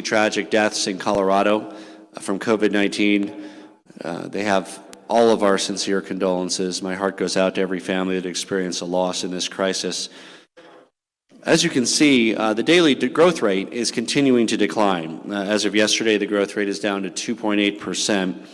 tragic deaths in Colorado from COVID-19. They have all of our sincere condolences. My heart goes out to every family that experienced a loss in this crisis. As you can see, the daily growth rate is continuing to decline. As of yesterday, the growth rate is down to 2.8%.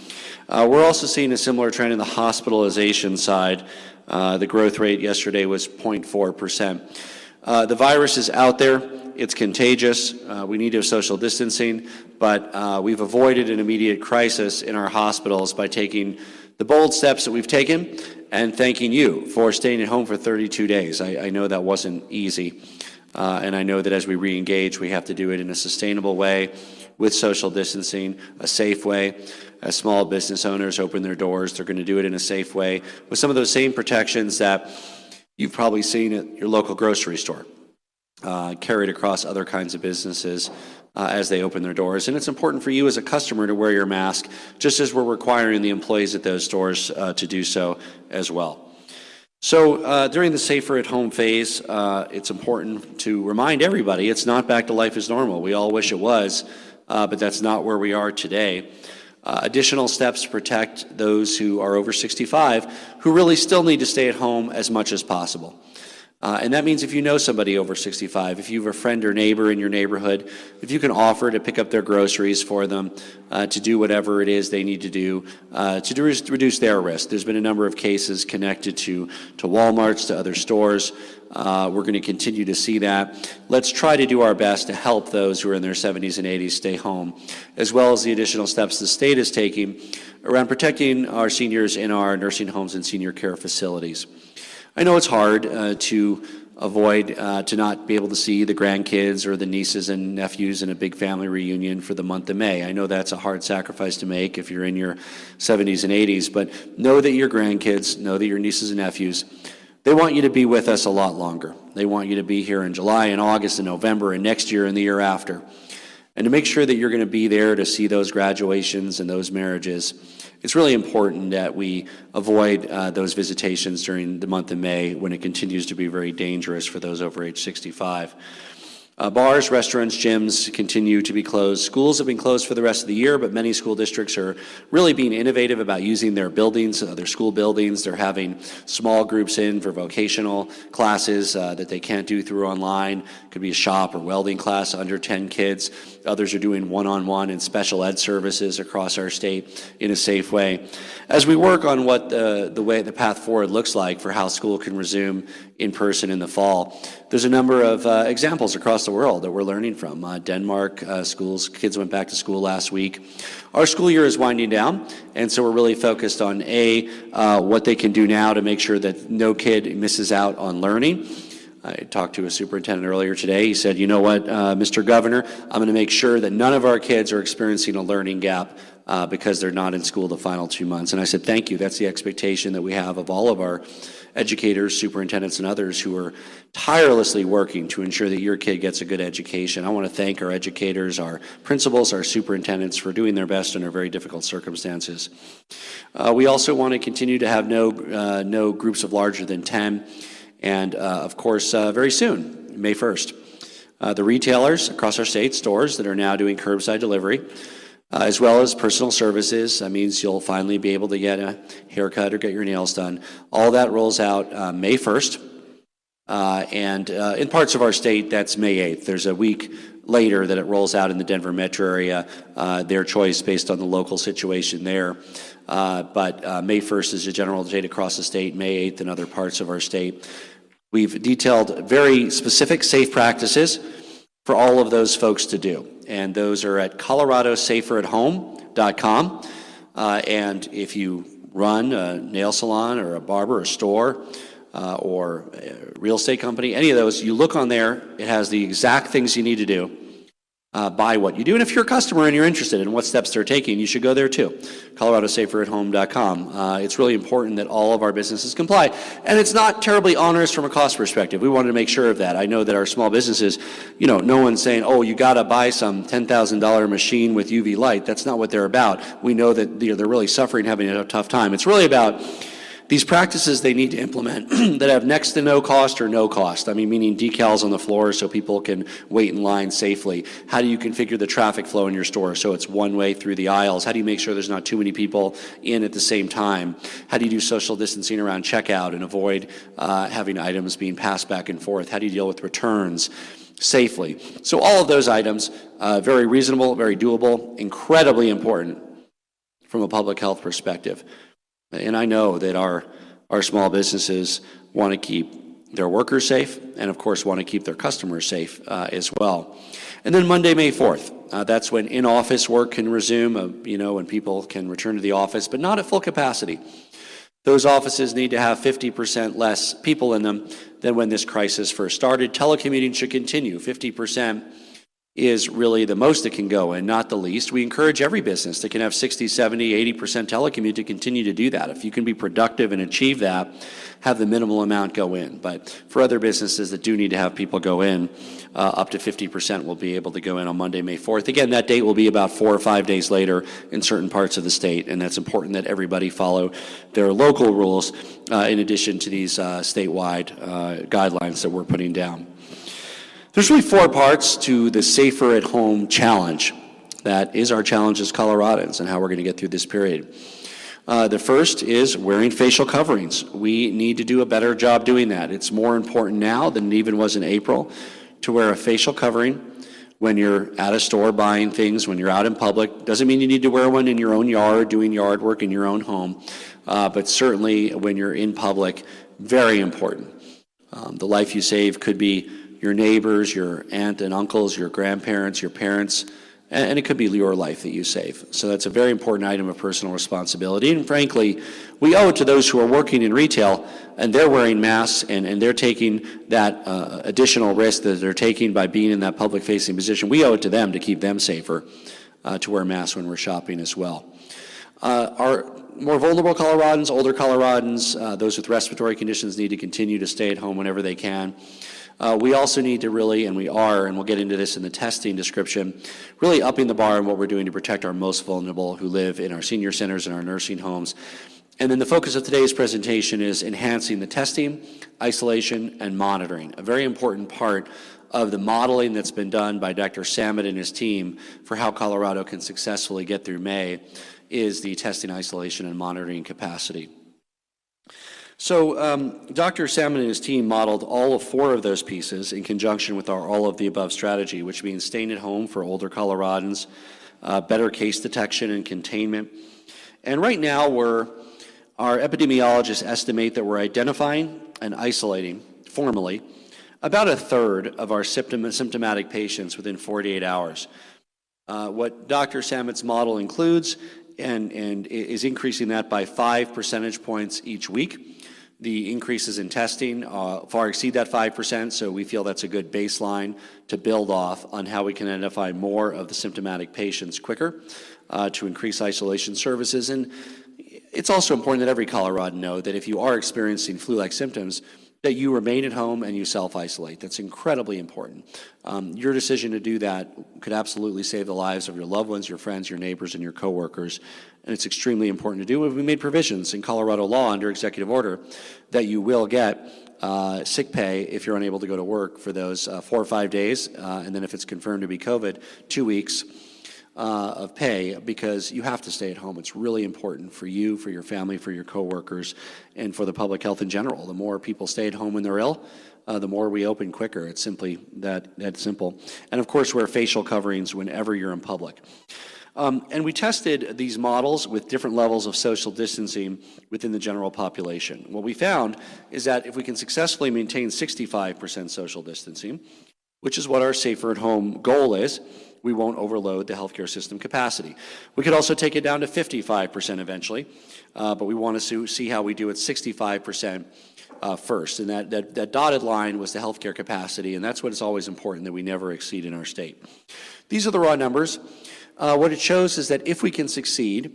We're also seeing a similar trend in the hospitalization side. The growth rate yesterday was 0.4%. The virus is out there. It's contagious. We need to have social distancing, but we've avoided an immediate crisis in our hospitals by taking the bold steps that we've taken and thanking you for staying at home for 32 days. I know that wasn't easy, and I know that as we re-engage, we have to do it in a sustainable way with social distancing, a safe way. As small business owners open their doors, they're going to do it in a safe way with some of those same protections that you've probably seen at your local grocery store. Carried across other kinds of businesses as they open their doors. And it's important for you as a customer to wear your mask, just as we're requiring the employees at those stores to do so as well. So during the safer at home phase, it's important to remind everybody it's not back to life as normal. We all wish it was, but that's not where we are today. Additional steps to protect those who are over 65 who really still need to stay at home as much as possible. And that means if you know somebody over 65, if you have a friend or neighbor in your neighborhood, if you can offer to pick up their groceries for them, to do whatever it is they need to do to reduce their risk. There's been a number of cases connected to Walmarts, to other stores. We're going to continue to see that. Let's try to do our best to help those who are in their 70s and 80s stay home, as well as the additional steps the state is taking around protecting our seniors in our nursing homes and senior care facilities. I know it's hard to avoid to not be able to see the grandkids or the nieces and nephews in a big family reunion for the month of May. I know that's a hard sacrifice to make if you're in your 70s and 80s, but know that your grandkids, know that your nieces and nephews, they want you to be with us a lot longer. They want you to be here in July and August and November and next year and the year after. And to make sure that you're going to be there to see those graduations and those marriages, it's really important that we avoid those visitations during the month of May when it continues to be very dangerous for those over age 65. Bars, restaurants, gyms continue to be closed. Schools have been closed for the rest of the year, but many school districts are really being innovative about using their buildings, their school buildings. They're having small groups in for vocational classes that they can't do through online. It could be a shop or welding class under 10 kids. Others are doing one-on-one and special ed services across our state in a safe way. As we work on what the path forward looks like for how school can resume in person in the fall, there's a number of examples across the world that we're learning from. Denmark kids went back to school last week. Our school year is winding down, and so we're really focused on what they can do now to make sure that no kid misses out on learning. I talked to a superintendent earlier today. He said, you know what, Mr. Governor, I'm going to make sure that none of our kids are experiencing a learning gap because they're not in school the final 2 months. And I said, thank you. That's the expectation that we have of all of our educators, superintendents, and others who are tirelessly working to ensure that your kid gets a good education. I want to thank our educators, our principals, our superintendents for doing their best under very difficult circumstances. We also want to continue to have no groups of larger than 10. And of course, very soon, May 1st, the retailers across our state, stores that are now doing curbside delivery, as well as personal services. That means you'll finally be able to get a haircut or get your nails done. All that rolls out May 1st. And in parts of our state, that's May 8th. There's a week later that it rolls out in the Denver metro area, their choice based on the local situation there. But May 1st is a general date across the state, May 8th in other parts of our state. We've detailed very specific safe practices for all of those folks to do. And those are at coloradosaferathome.com. And if you run a nail salon or a barber or a store or a real estate company, any of those, you look on there, it has the exact things you need to do by what you do. And if you're a customer and you're interested in what steps they're taking, you should go there too, coloradosaferathome.com. It's really important that all of our businesses comply. And it's not terribly onerous from a cost perspective. We wanted to make sure of that. I know that our small businesses, no one's saying, oh, you got to buy some $10,000 machine with UV light. That's not what they're about. We know that they're really suffering, having a tough time. It's really about These practices they need to implement that have next to no cost or no cost. I mean, meaning decals on the floor so people can wait in line safely. How do you configure the traffic flow in your store so it's one way through the aisles? How do you make sure there's not too many people in at the same time? How do you do social distancing around checkout and avoid having items being passed back and forth? How do you deal with returns safely? So all of those items, very reasonable, very doable, incredibly important from a public health perspective. And I know that our small businesses want to keep their workers safe and, of course, want to keep their customers safe as well. And then Monday, May 4th, that's when in-office work can resume, when people can return to the office, but not at full capacity. Those offices need to have 50% less people in them than when this crisis first started. Telecommuting should continue. 50% is really the most it can go and not the least. We encourage every business that can have 60, 70, 80% telecommute to continue to do that. If you can be productive and achieve that, have the minimal amount go in. But for other businesses that do need to have people go in, up to 50% will be able to go in on Monday, May 4th. Again, that date will be about 4 or 5 days later in certain parts of the state, and that's important that everybody follow their local rules in addition to these statewide guidelines that we're putting down. There's really 4 parts to the Safer at Home challenge. That is our challenge as Coloradans and how we're going to get through this period. The first is wearing facial coverings. We need to do a better job doing that. It's more important now than it even was in April to wear a facial covering when you're at a store buying things, when you're out in public. Doesn't mean you need to wear one in your own yard, doing yard work in your own home, but certainly when you're in public, very important. The life you save could be your neighbors, your aunt and uncles, your grandparents, your parents, and it could be your life that you save. So that's a very important item of personal responsibility. And frankly, we owe it to those who are working in retail and they're wearing masks and they're taking that additional risk that they're taking by being in that public-facing position. We owe it to them to keep them safer to wear masks when we're shopping as well. Our more vulnerable Coloradans, older Coloradans, those with respiratory conditions need to continue to stay at home whenever they can. We also need to really, and we'll get into this in the testing description, really upping the bar on what we're doing to protect our most vulnerable who live in our senior centers and our nursing homes. And then the focus of today's presentation is enhancing the testing, isolation, and monitoring, a very important part of the modeling that's been done by Dr. Samet and his team for how Colorado can successfully get through May is the testing, isolation, and monitoring capacity. So Dr. Samet and his team modeled all 4 of those pieces in conjunction with our all of the above strategy, which means staying at home for older Coloradans, better case detection and containment. And right now our epidemiologists estimate that we're identifying and isolating formally about 1/3 of our symptomatic patients within 48 hours. What Dr. Samet's model includes and is increasing that by 5 percentage points each week. The increases in testing far exceed that 5%, so we feel that's a good baseline to build off on how we can identify more of the symptomatic patients quicker to increase isolation services. And it's also important that every Coloradan know that if you are experiencing flu-like symptoms, that you remain at home and you self-isolate. That's incredibly important. Your decision to do that could absolutely save the lives of your loved ones, your friends, your neighbors, and your coworkers. And it's extremely important to do. We made provisions in Colorado law under executive order that you will get sick pay if you're unable to go to work for those 4 or 5 days, and then if it's confirmed to be COVID, 2 weeks of pay, because you have to stay at home. It's really important for you, for your family, for your coworkers, and for the public health in general. The more people stay at home when they're ill, the more we open quicker. It's simply that simple. And of course, wear facial coverings whenever you're in public. And we tested these models with different levels of social distancing within the general population. What we found is that if we can successfully maintain 65% social distancing, which is what our Safer at Home goal is, we won't overload the healthcare system capacity. We could also take it down to 55% eventually, but we want to see how we do at 65% first. And that dotted line was the healthcare capacity, and that's what is always important that we never exceed in our state. These are the raw numbers. What it shows is that if we can succeed,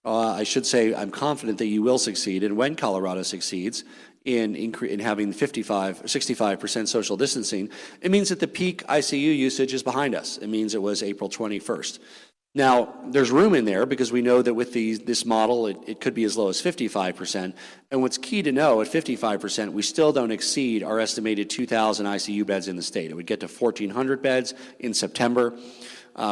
I should say I'm confident that you will succeed, and when Colorado succeeds in having 65% social distancing, it means that the peak ICU usage is behind us. It means it was April 21st. Now, there's room in there because we know that with this model, it could be as low as 55%. And what's key to know, at 55%, we still don't exceed our estimated 2,000 ICU beds in the state. It would get to 1,400 beds in September.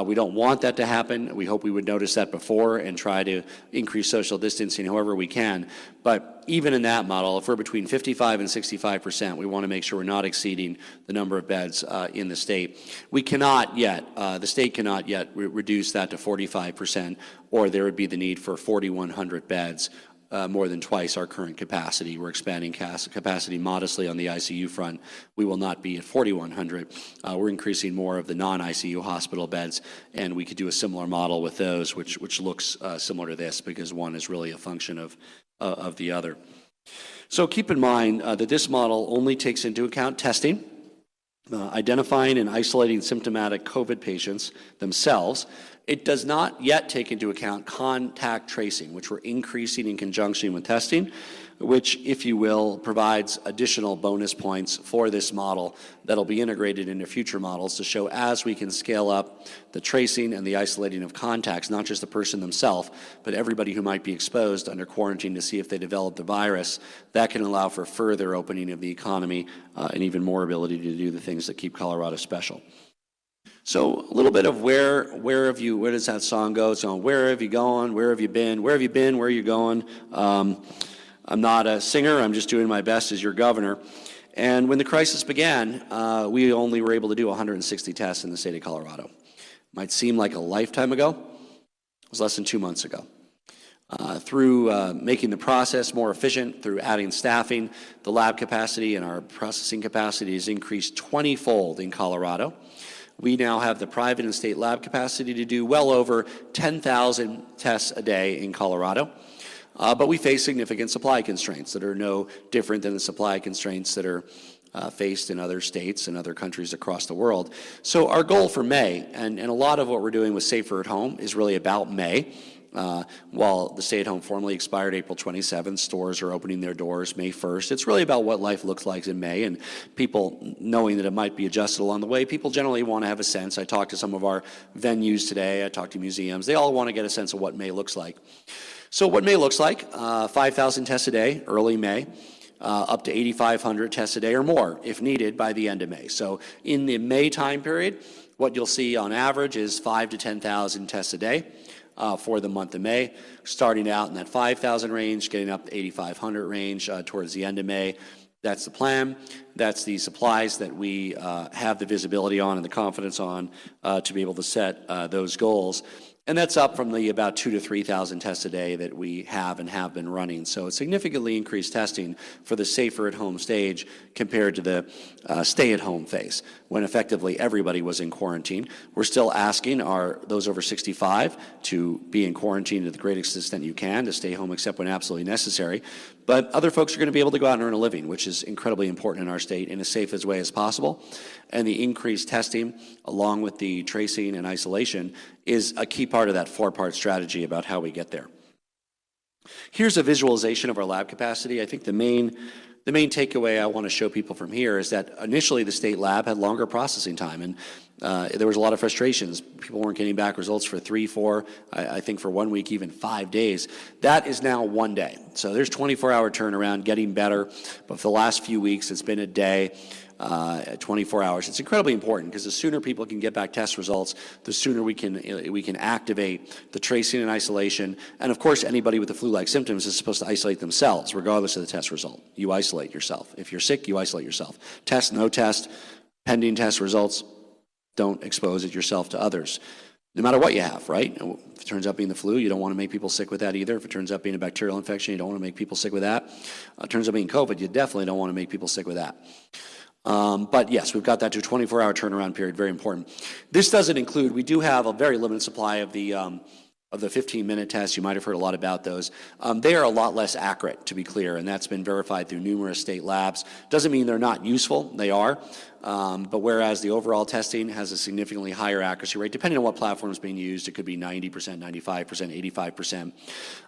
We don't want that to happen. We hope we would notice that before and try to increase social distancing however we can. But even in that model, if we're between 55 and 65%, we want to make sure we're not exceeding the number of beds in the state. We cannot yet, the state cannot yet reduce that to 45%, or there would be the need for 4,100 beds. More than twice our current capacity. We're expanding capacity modestly on the ICU front. We will not be at 4,100. We're increasing more of the non-ICU hospital beds, and we could do a similar model with those, which looks similar to this because one is really a function of the other. So keep in mind that this model only takes into account testing, identifying and isolating symptomatic COVID patients themselves. It does not yet take into account contact tracing, which we're increasing in conjunction with testing, which, if you will, provides additional bonus points for this model that'll be integrated into future models to show as we can scale up the tracing and the isolating of contacts, not just the person themselves, but everybody who might be exposed under quarantine to see if they develop the virus. That can allow for further opening of the economy and even more ability to do the things that keep Colorado special. So a little bit of where does that song go? So where have you gone? Where have you been? Where have you been? Where are you going? I'm not a singer. I'm just doing my best as your governor. And when the crisis began, we only were able to do 160 tests in the state of Colorado. Might seem like a lifetime ago. It was less than 2 months ago. Through making the process more efficient, through adding staffing, the lab capacity and our processing capacity has increased 20-fold in Colorado. We now have the private and state lab capacity to do well over 10,000 tests a day in Colorado. But we face significant supply constraints that are no different than the supply constraints that are faced in other states and other countries across the world. So our goal for May, and a lot of what we're doing with Safer at Home is really about May. While the stay-at-home formally expired April 27th, stores are opening their doors May 1st. It's really about what life looks like in May, and people knowing that it might be adjusted along the way. People generally want to have a sense. I talked to some of our venues today. I talked to museums. They all want to get a sense of what May looks like. So what May looks like, 5,000 tests a day, early May. Up to 8,500 tests a day or more if needed by the end of May. So in the May time period, what you'll see on average is 5,000 to 10,000 tests a day. For the month of May, starting out in that 5,000 range, getting up to 8,500 range towards the end of May. That's the plan. That's the supplies that we have the visibility on and the confidence on to be able to set those goals. And that's up from the about 2,000 to 3,000 tests a day that we have been running. So it's significantly increased testing for the Safer at Home stage compared to the stay-at-home phase, when effectively everybody was in quarantine. We're still asking those over 65 to be in quarantine to the greatest extent you can, to stay home except when absolutely necessary. But other folks are going to be able to go out and earn a living, which is incredibly important in our state in as safe as way as possible. And the increased testing, along with the tracing and isolation, is a key part of that four-part strategy about how we get there. Here's a visualization of our lab capacity. I think the main takeaway I want to show people from here is that initially the state lab had longer processing time, and there was a lot of frustrations. People weren't getting back results for 3, 4, I think for 1 week, even 5 days. That is now 1 day. So there's 24-hour turnaround, getting better. But for the last few weeks, it's been a day. 24 hours. It's incredibly important because the sooner people can get back test results, the sooner we can activate the tracing and isolation. And of course, anybody with the flu-like symptoms is supposed to isolate themselves, regardless of the test result. You isolate yourself. If you're sick, you isolate yourself. Test, no test, pending test results, don't expose it yourself to others. No matter what you have, right? If it turns out being the flu, you don't want to make people sick with that either. If it turns out being a bacterial infection, you don't want to make people sick with that. It turns out being COVID, you definitely don't want to make people sick with that. But yes, we've got that to a 24-hour turnaround period, very important. This doesn't include, we do have a very limited supply of the of the 15-minute tests. You might have heard a lot about those. They are a lot less accurate, to be clear, and that's been verified through numerous state labs. Doesn't mean they're not useful. They are. But whereas the overall testing has a significantly higher accuracy rate, depending on what platform is being used, it could be 90%, 95%, 85%.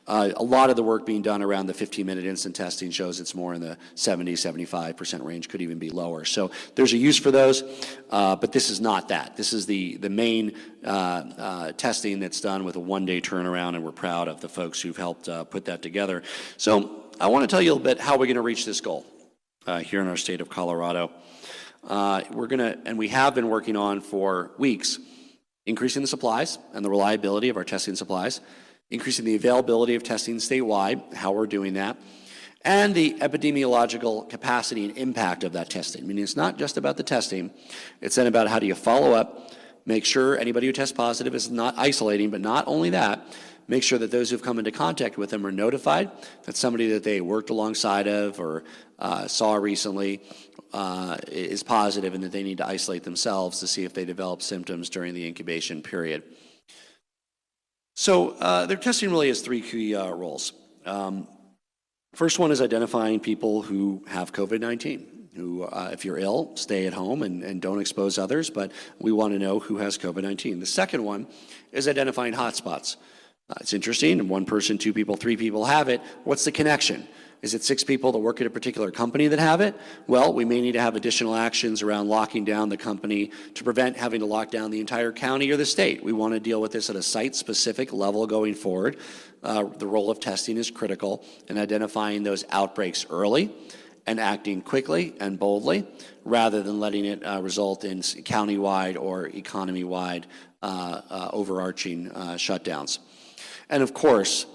A lot of the work being done around the 15-minute instant testing shows it's more in the 70, 75% range, could even be lower. So there's a use for those, but this is not that. This is the main testing that's done with a one-day turnaround, and we're proud of the folks who've helped put that together. So I want to tell you a little bit how we're going to reach this goal here in our state of Colorado. And we have been working on for weeks, increasing the supplies and the reliability of our testing supplies, increasing the availability of testing statewide, how we're doing that, and the epidemiological capacity and impact of that testing. Meaning it's not just about the testing, it's then about how do you follow up, make sure anybody who tests positive is not isolating, but not only that, make sure that those who've come into contact with them are notified that somebody that they worked alongside of or saw recently is positive and that they need to isolate themselves to see if they develop symptoms during the incubation period. So their testing really has three key roles. First one is identifying people who have COVID-19. Who, if you're ill, stay at home and don't expose others, but we want to know who has COVID-19. The second one is identifying hotspots. It's interesting, one person, two people, three people have it. What's the connection? Is it 6 people that work at a particular company that have it? Well, we may need to have additional actions around locking down the company to prevent having to lock down the entire county or the state. We want to deal with this at a site-specific level going forward. The role of testing is critical in identifying those outbreaks early and acting quickly and boldly rather than letting it result in county-wide or economy-wide overarching shutdowns. And of course,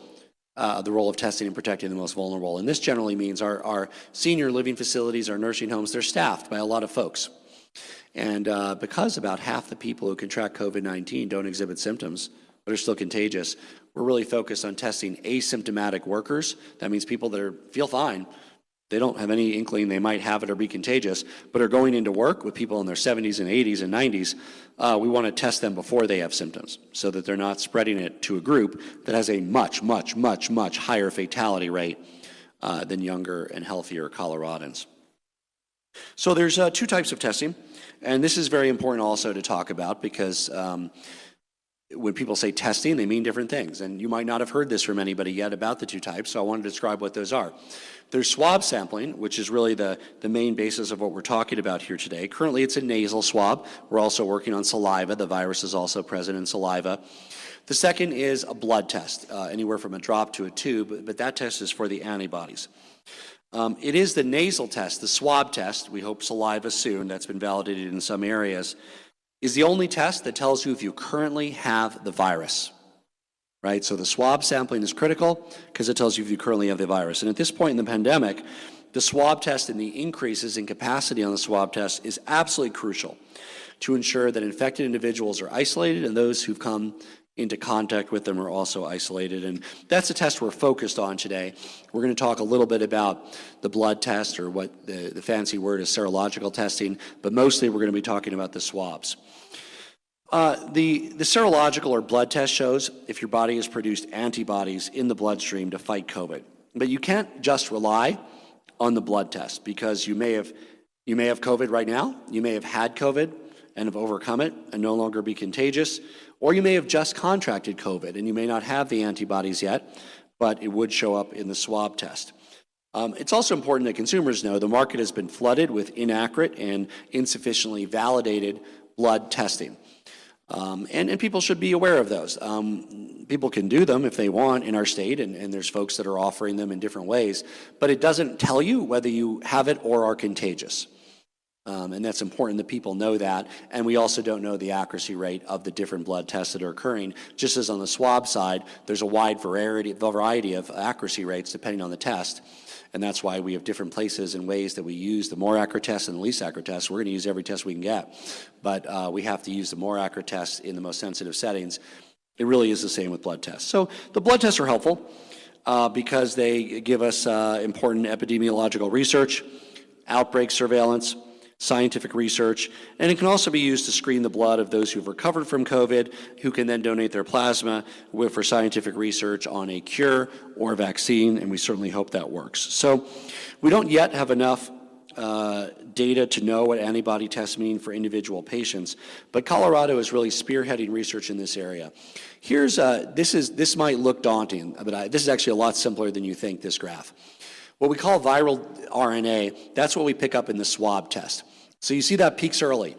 the role of testing and protecting the most vulnerable. And this generally means our senior living facilities, our nursing homes, they're staffed by a lot of folks. And because about half the people who contract COVID-19 don't exhibit symptoms, but are still contagious, we're really focused on testing asymptomatic workers. That means people that feel fine. They don't have any inkling they might have it or be contagious, but are going into work with people in their 70s and 80s and 90s. We want to test them before they have symptoms so that they're not spreading it to a group that has a much, much, much, much higher fatality rate than younger and healthier Coloradans. So there's 2 types of testing, and this is very important also to talk about because when people say testing, they mean different things. And you might not have heard this from anybody yet about the 2 types, so I want to describe what those are. There's swab sampling, which is really the main basis of what we're talking about here today. Currently, it's a nasal swab. We're also working on saliva. The virus is also present in saliva. The second is a blood test, anywhere from a drop to a tube, but that test is for the antibodies. It is the nasal test, the swab test, we hope saliva soon, that's been validated in some areas, is the only test that tells you if you currently have the virus. Right? So the swab sampling is critical because it tells you if you currently have the virus. And at this point in the pandemic, the swab test and the increases in capacity on the swab test is absolutely crucial to ensure that infected individuals are isolated and those who've come into contact with them are also isolated. And that's the test we're focused on today. We're going to talk a little bit about the blood test, or what the fancy word is serological testing, but mostly we're going to be talking about the swabs. The serological or blood test shows if your body has produced antibodies in the bloodstream to fight COVID. But you can't just rely on the blood test because you may have COVID right now, you may have had COVID and have overcome it and no longer be contagious, or you may have just contracted COVID and you may not have the antibodies yet, but it would show up in the swab test. It's also important that consumers know the market has been flooded with inaccurate and insufficiently validated blood testing. And people should be aware of those. People can do them if they want in our state, and there's folks that are offering them in different ways, but it doesn't tell you whether you have it or are contagious. And that's important that people know that, and we also don't know the accuracy rate of the different blood tests that are occurring. Just as on the swab side, there's a wide variety of accuracy rates depending on the test. And that's why we have different places and ways that we use the more accurate tests and the least accurate tests. We're going to use every test we can get, but we have to use the more accurate tests in the most sensitive settings. It really is the same with blood tests. So the blood tests are helpful because they give us important epidemiological research, outbreak surveillance, scientific research, and it can also be used to screen the blood of those who've recovered from COVID, who can then donate their plasma for scientific research on a cure or vaccine, and we certainly hope that works. So we don't yet have enough data to know what antibody tests mean for individual patients, but Colorado is really spearheading research in this area. Here's this might look daunting, but this is actually a lot simpler than you think, this graph. What we call viral RNA, that's what we pick up in the swab test. So you see that peaks early.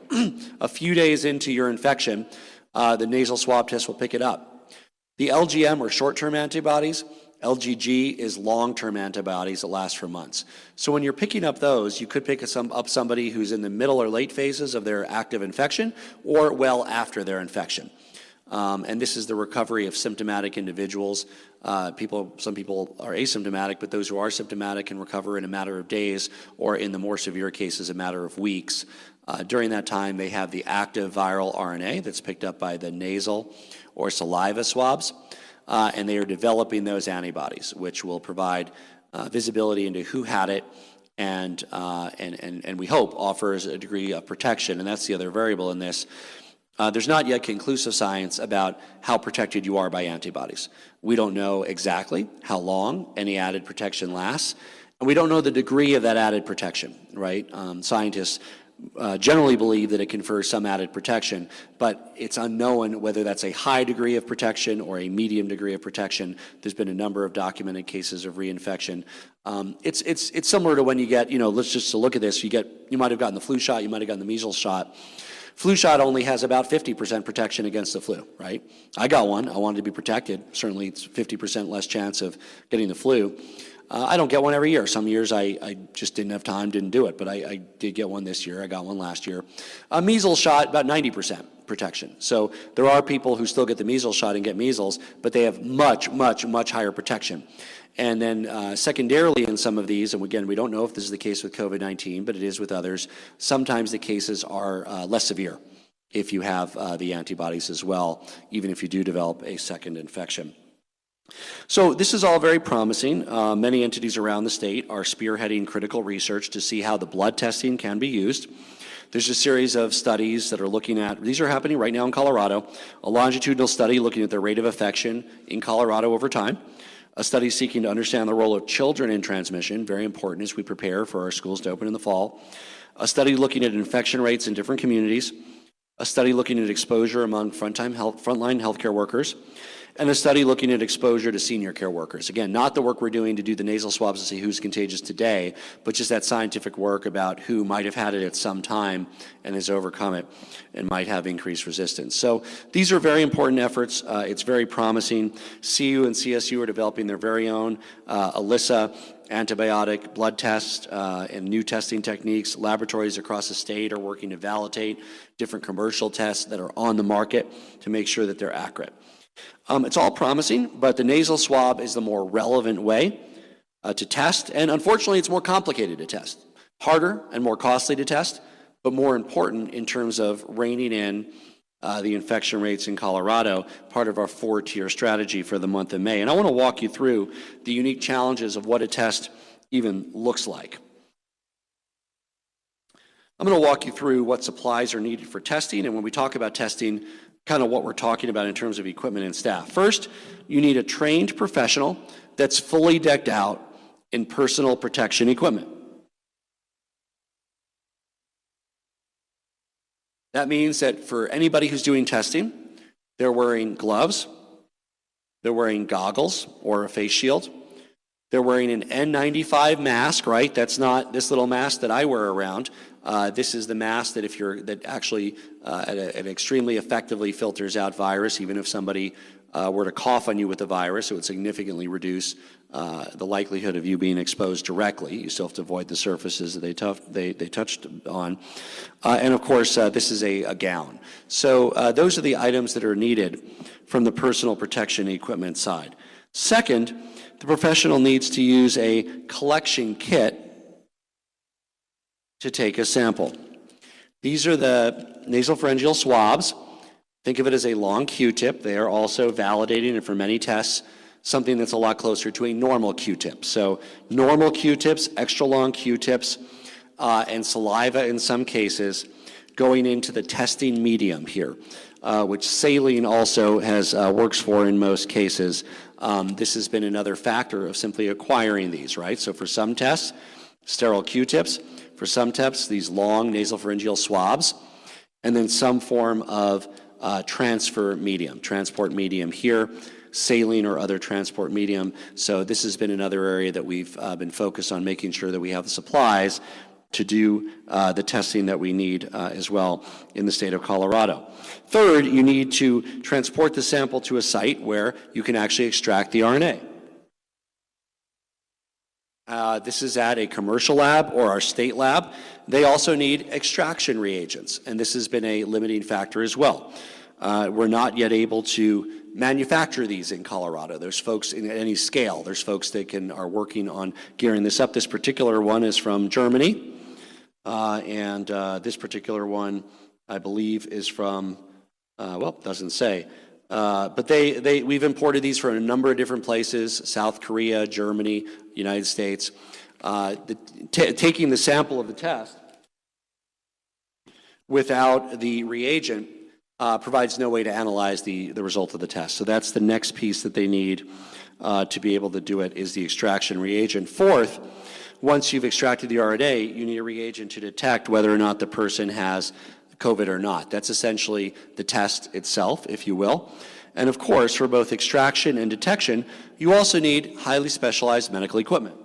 A few days into your infection, the nasal swab test will pick it up. The LGM, or short-term antibodies, LGG is long-term antibodies that last for months. So when you're picking up those, you could pick up somebody who's in the middle or late phases of their active infection or well after their infection. And this is the recovery of symptomatic individuals. Some people are asymptomatic, but those who are symptomatic can recover in a matter of days, or in the more severe cases, a matter of weeks. During that time, they have the active viral RNA that's picked up by the nasal or saliva swabs. And they are developing those antibodies, which will provide visibility into who had it, and we hope offers a degree of protection. And that's the other variable in this. There's not yet conclusive science about how protected you are by antibodies. We don't know exactly how long any added protection lasts, and we don't know the degree of that added protection, right? Scientists generally believe that it confers some added protection, but it's unknown whether that's a high degree of protection or a medium degree of protection. There's been a number of documented cases of reinfection. It's similar to when you get, let's just look at this. You might have gotten the flu shot, you might have gotten the measles shot. Flu shot only has about 50% protection against the flu, right? I got one. I wanted to be protected. Certainly, it's 50% less chance of getting the flu. I don't get one every year. Some years I just didn't have time, didn't do it, but I did get one this year. I got one last year. A measles shot, about 90% protection. So there are people who still get the measles shot and get measles, but they have much, much, much higher protection. And then secondarily in some of these, and again, we don't know if this is the case with COVID-19, but it is with others, sometimes the cases are less severe if you have the antibodies as well, even if you do develop a second infection. So this is all very promising. Many entities around the state are spearheading critical research to see how the blood testing can be used. There's a series of studies that are looking at, these are happening right now in Colorado, a longitudinal study looking at the rate of infection in Colorado over time, a study seeking to understand the role of children in transmission, very important as we prepare for our schools to open in the fall, a study looking at infection rates in different communities, a study looking at exposure among frontline healthcare workers, and a study looking at exposure to senior care workers. Again, not the work we're doing to do the nasal swabs to see who's contagious today, but just that scientific work about who might have had it at some time and has overcome it and might have increased resistance. So these are very important efforts. It's very promising. CU and CSU are developing their very own ELISA antibiotic blood test and new testing techniques. Laboratories across the state are working to validate different commercial tests that are on the market to make sure that they're accurate. It's all promising, but the nasal swab is the more relevant way to test, and unfortunately it's more complicated to test. Harder and more costly to test, but more important in terms of reining in the infection rates in Colorado, part of our 4-tier strategy for the month of May. And I want to walk you through the unique challenges of what a test even looks like. I'm going to walk you through what supplies are needed for testing, and when we talk about testing, kind of what we're talking about in terms of equipment and staff. First, you need a trained professional that's fully decked out in personal protection equipment. That means that for anybody who's doing testing, they're wearing gloves, they're wearing goggles or a face shield, they're wearing an N95 mask, right? That's not this little mask that I wear around. This is the mask that actually it extremely effectively filters out virus. Even if somebody were to cough on you with the virus, it would significantly reduce the likelihood of you being exposed directly. You still have to avoid the surfaces that they touched on. And of course, this is a gown. So those are the items that are needed from the personal protection equipment side. Second, the professional needs to use a collection kit to take a sample. These are the nasopharyngeal swabs. Think of it as a long Q-tip. They are also validating, and for many tests, something that's a lot closer to a normal Q-tip. So normal Q-tips, extra long Q-tips, and saliva in some cases going into the testing medium here, which saline also works for in most cases. This has been another factor of simply acquiring these, right? So for some tests, sterile Q-tips. For some tests, these long nasopharyngeal swabs, and then some form of transport medium here, saline or other transport medium. So this has been another area that we've been focused on, making sure that we have the supplies to do the testing that we need as well in the state of Colorado. Third, you need to transport the sample to a site where you can actually extract the RNA. This is at a commercial lab or our state lab. They also need extraction reagents, and this has been a limiting factor as well. We're not yet able to manufacture these in Colorado. There's folks in any scale. There's folks that are working on gearing this up. This particular one is from Germany, and this particular one, I believe, is from, doesn't say. But we've imported these from a number of different places: South Korea, Germany, United States. Taking the sample of the test without the reagent provides no way to analyze the result of the test. So that's the next piece that they need to be able to do it, is the extraction reagent. Fourth, once you've extracted the RNA, you need a reagent to detect whether or not the person has COVID or not. That's essentially the test itself, if you will. And of course, for both extraction and detection, you also need highly specialized medical equipment.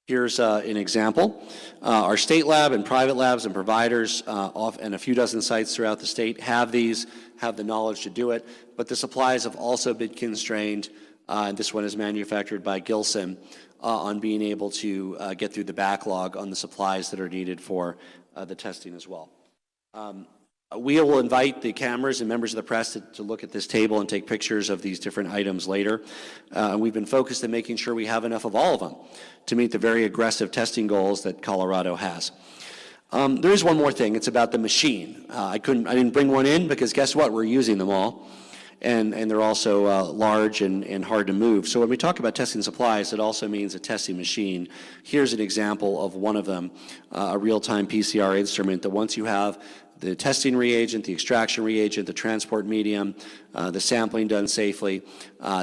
Here's an example. Our state lab and private labs and providers and a few dozen sites throughout the state have the knowledge to do it, but the supplies have also been constrained. This one is manufactured by Gilson on being able to get through the backlog on the supplies that are needed for the testing as well. We will invite the cameras and members of the press to look at this table and take pictures of these different items later. We've been focused on making sure we have enough of all of them to meet the very aggressive testing goals that Colorado has. There is one more thing. It's about the machine. I didn't bring one in because guess what? We're using them all. And they're also large and hard to move. So when we talk about testing supplies, it also means a testing machine. Here's an example of one of them, a real-time PCR instrument that once you have the testing reagent, the extraction reagent, the transport medium, the sampling done safely,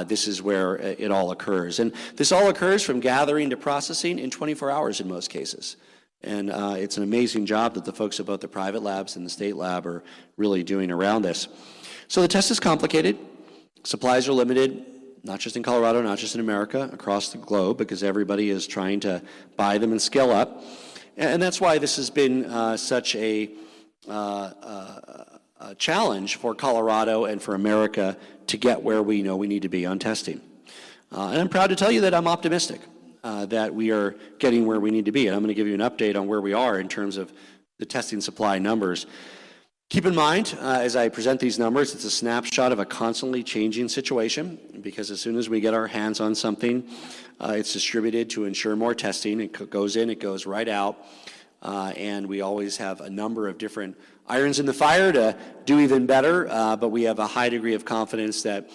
this is where it all occurs. And this all occurs from gathering to processing in 24 hours in most cases. And it's an amazing job that the folks at both the private labs and the state lab are really doing around this. So the test is complicated. Supplies are limited, not just in Colorado, not just in America, across the globe, because everybody is trying to buy them and scale up. And that's why this has been such a challenge for Colorado and for America to get where we know we need to be on testing. And I'm proud to tell you that I'm optimistic that we are getting where we need to be. And I'm going to give you an update on where we are in terms of the testing supply numbers. Keep in mind, as I present these numbers, it's a snapshot of a constantly changing situation, because as soon as we get our hands on something, it's distributed to ensure more testing. It goes in, it goes right out, and we always have a number of different irons in the fire to do even better, but we have a high degree of confidence that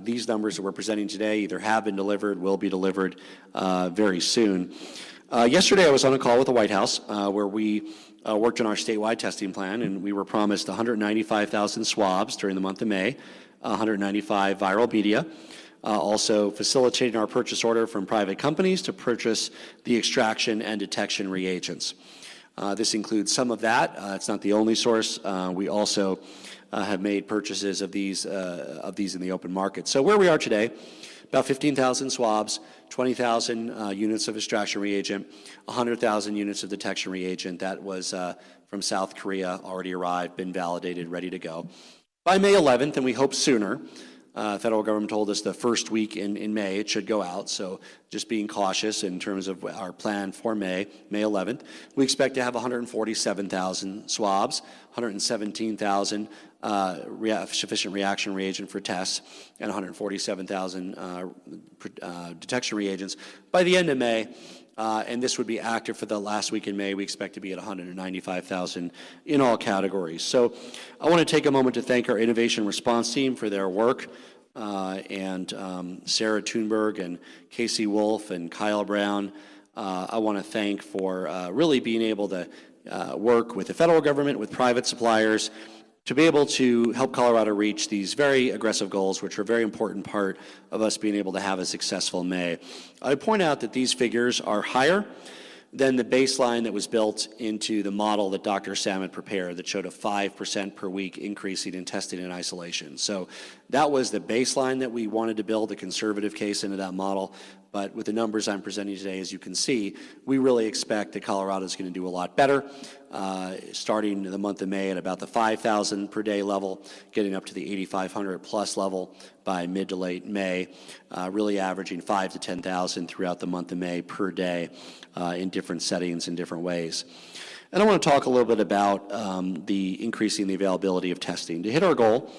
these numbers that we're presenting today either have been delivered, will be delivered very soon. Yesterday I was on a call with the White House where we worked on our statewide testing plan, and we were promised 195,000 swabs during the month of May, 195 viral media, also facilitating our purchase order from private companies to purchase the extraction and detection reagents. This includes some of that. It's not the only source. We also have made purchases of these in the open market. So where we are today, about 15,000 swabs, 20,000 units of extraction reagent, 100,000 units of detection reagent. That was from South Korea, already arrived, been validated, ready to go. By May 11th, and we hope sooner, federal government told us the first week in May it should go out, so just being cautious in terms of our plan for May 11th. We expect to have 147,000 swabs, 117,000 sufficient reaction reagent for tests, and 147,000 detection reagents by the end of May. And this would be active for the last week in May. We expect to be at 195,000 in all categories. So I want to take a moment to thank our innovation response team for their work, and Sarah Thunberg and Casey Wolf and Kyle Brown I want to thank for really being able to work with the federal government, with private suppliers, to be able to help Colorado reach these very aggressive goals, which are a very important part of us being able to have a successful May. I point out that these figures are higher than the baseline that was built into the model that Dr. Samet prepared that showed a 5% per week increasing in testing and isolation. So that was the baseline that we wanted to build a conservative case into that model. But with the numbers I'm presenting today, as you can see, we really expect that Colorado is going to do a lot better, starting the month of May at about the 5,000 per day level, getting up to the 8,500 plus level by mid to late May, really averaging 5,000 to 10,000 throughout the month of May per day in different settings in different ways. And I want to talk a little bit about the increasing the availability of testing. To hit our goal,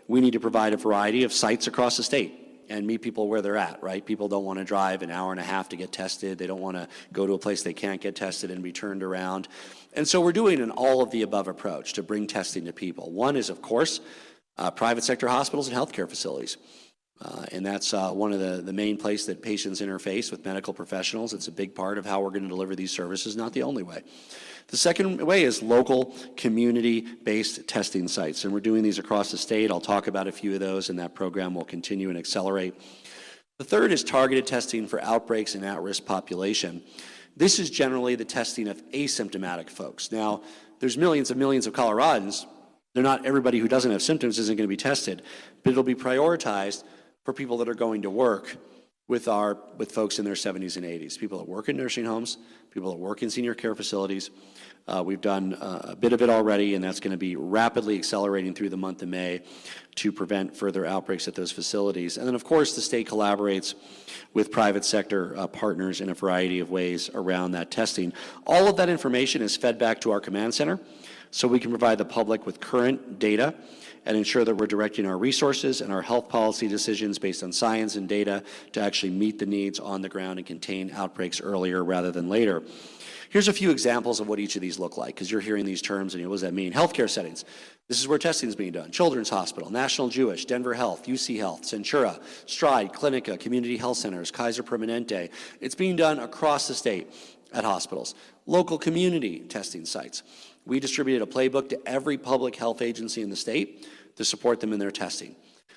we need to provide a variety of sites across the state and meet people where they're at, right? People don't want to drive an hour and a half to get tested. They don't want to go to a place they can't get tested and be turned around. And so we're doing an all-of-the-above approach to bring testing to people. One is, of course, private sector hospitals and healthcare facilities. And that's one of the main place that patients interface with medical professionals. It's a big part of how we're going to deliver these services, not the only way. The second way is local community-based testing sites, and we're doing these across the state. I'll talk about a few of those, and that program will continue and accelerate. The third is targeted testing for outbreaks in at-risk population. This is generally the testing of asymptomatic folks. Now, there's millions of Coloradans. They're not everybody who doesn't have symptoms isn't going to be tested, but it'll be prioritized for people that are going to work with folks in their 70s and 80s, people that work in nursing homes, people that work in senior care facilities. We've done a bit of it already, and that's going to be rapidly accelerating through the month of May to prevent further outbreaks at those facilities. And then, of course, the state collaborates with private sector partners in a variety of ways around that testing. All of that information is fed back to our command center, so we can provide the public with current data and ensure that we're directing our resources and our health policy decisions based on science and data to actually meet the needs on the ground and contain outbreaks earlier rather than later. Here's a few examples of what each of these look like, because you're hearing these terms and what does that mean? Healthcare settings. This is where testing is being done. Children's Hospital, National Jewish, Denver Health, UC Health, Centura, Stride, Clinica, Community Health Centers, Kaiser Permanente. It's being done across the state at hospitals. Local community testing sites. We distributed a playbook to every public health agency in the state to support them in their testing.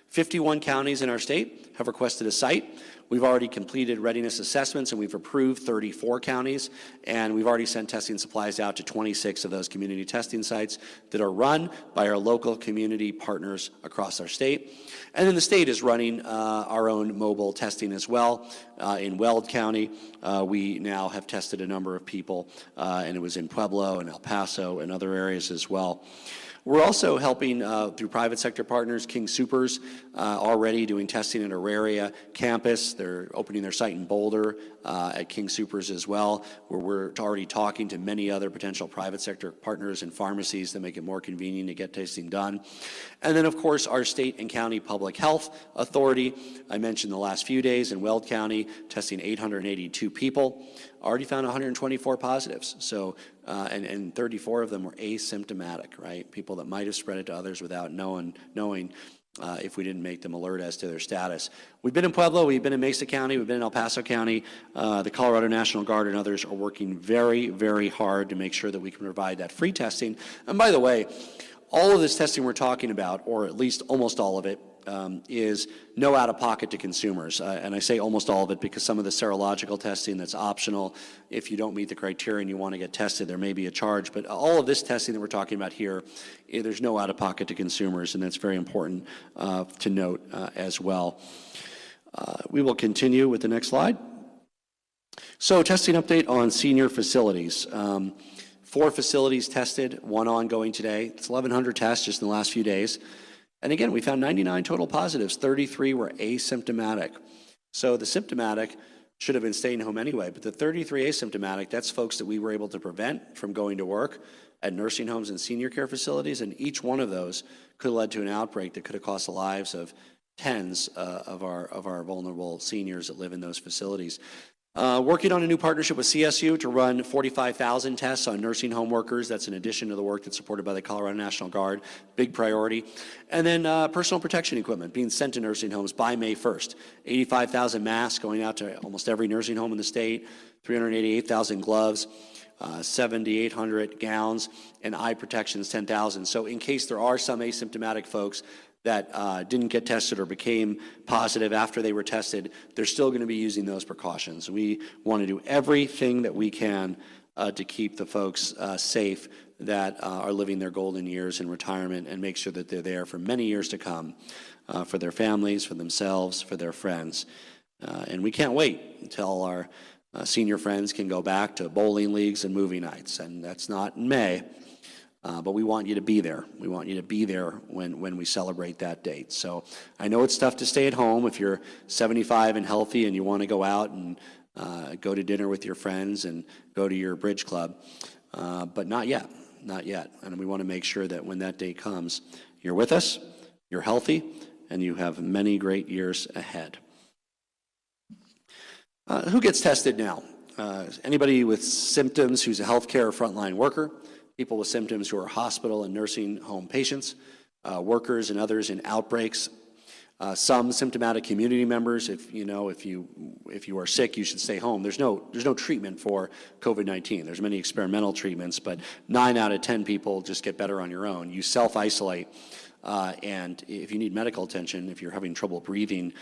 51 counties in our state have requested a site. We've already completed readiness assessments, and we've approved 34 counties, and we've already sent testing supplies out to 26 of those community testing sites that are run by our local community partners across our state. And then the state is running our own mobile testing as well. In Weld County, we now have tested a number of people, and it was in Pueblo and El Paso and other areas as well. We're also helping through private sector partners, King Soopers, already doing testing at Auraria campus. They're opening their site in Boulder at King Soopers as well, where we're already talking to many other potential private sector partners and pharmacies to make it more convenient to get testing done. And then, of course, our state and county public health authority. I mentioned the last few days in Weld County, testing 882 people. Already found 124 positives. So, and 34 of them were asymptomatic, right? People that might have spread it to others without knowing if we didn't make them alert as to their status. We've been in Pueblo, we've been in Mesa County, we've been in El Paso County. The Colorado National Guard and others are working very, very hard to make sure that we can provide that free testing. And by the way, all of this testing we're talking about, or at least almost all of it, is no out-of-pocket to consumers. And I say almost all of it because some of the serological testing that's optional, if you don't meet the criteria and you want to get tested, there may be a charge. But all of this testing that we're talking about here, there's no out-of-pocket to consumers, and that's very important to note as well. We will continue with the next slide. So testing update on senior facilities. 4 facilities tested, 1 ongoing today. It's 1,100 tests just in the last few days. And again, we found 99 total positives. 33 were asymptomatic. So the symptomatic should have been staying home anyway, but the 33 asymptomatic, that's folks that we were able to prevent from going to work at nursing homes and senior care facilities, and each one of those could have led to an outbreak that could have cost the lives of tens of our vulnerable seniors that live in those facilities. Working on a new partnership with CSU to run 45,000 tests on nursing home workers. That's in addition to the work that's supported by the Colorado National Guard. Big priority. And then personal protection equipment being sent to nursing homes by May 1st. 85,000 masks going out to almost every nursing home in the state, 388,000 gloves, 7,800 gowns, and eye protections, 10,000. So in case there are some asymptomatic folks that didn't get tested or became positive after they were tested, they're still going to be using those precautions. We want to do everything that we can to keep the folks safe that are living their golden years in retirement and make sure that they're there for many years to come for their families, for themselves, for their friends. And we can't wait until our senior friends can go back to bowling leagues and movie nights, and that's not in May. But we want you to be there. We want you to be there when we celebrate that date. So I know it's tough to stay at home if you're 75 and healthy and you want to go out and go to dinner with your friends and go to your bridge club, but not yet, not yet. And we want to make sure that when that day comes, you're with us, you're healthy, and you have many great years ahead. Who gets tested now? Anybody with symptoms who's a healthcare or frontline worker, people with symptoms who are hospital and nursing home patients, workers and others in outbreaks, some symptomatic community members. If you are sick, you should stay home. There's no treatment for COVID-19. There's many experimental treatments, but 9 out of 10 people just get better on your own. You self-isolate. And if you need medical attention, if you're having trouble breathing,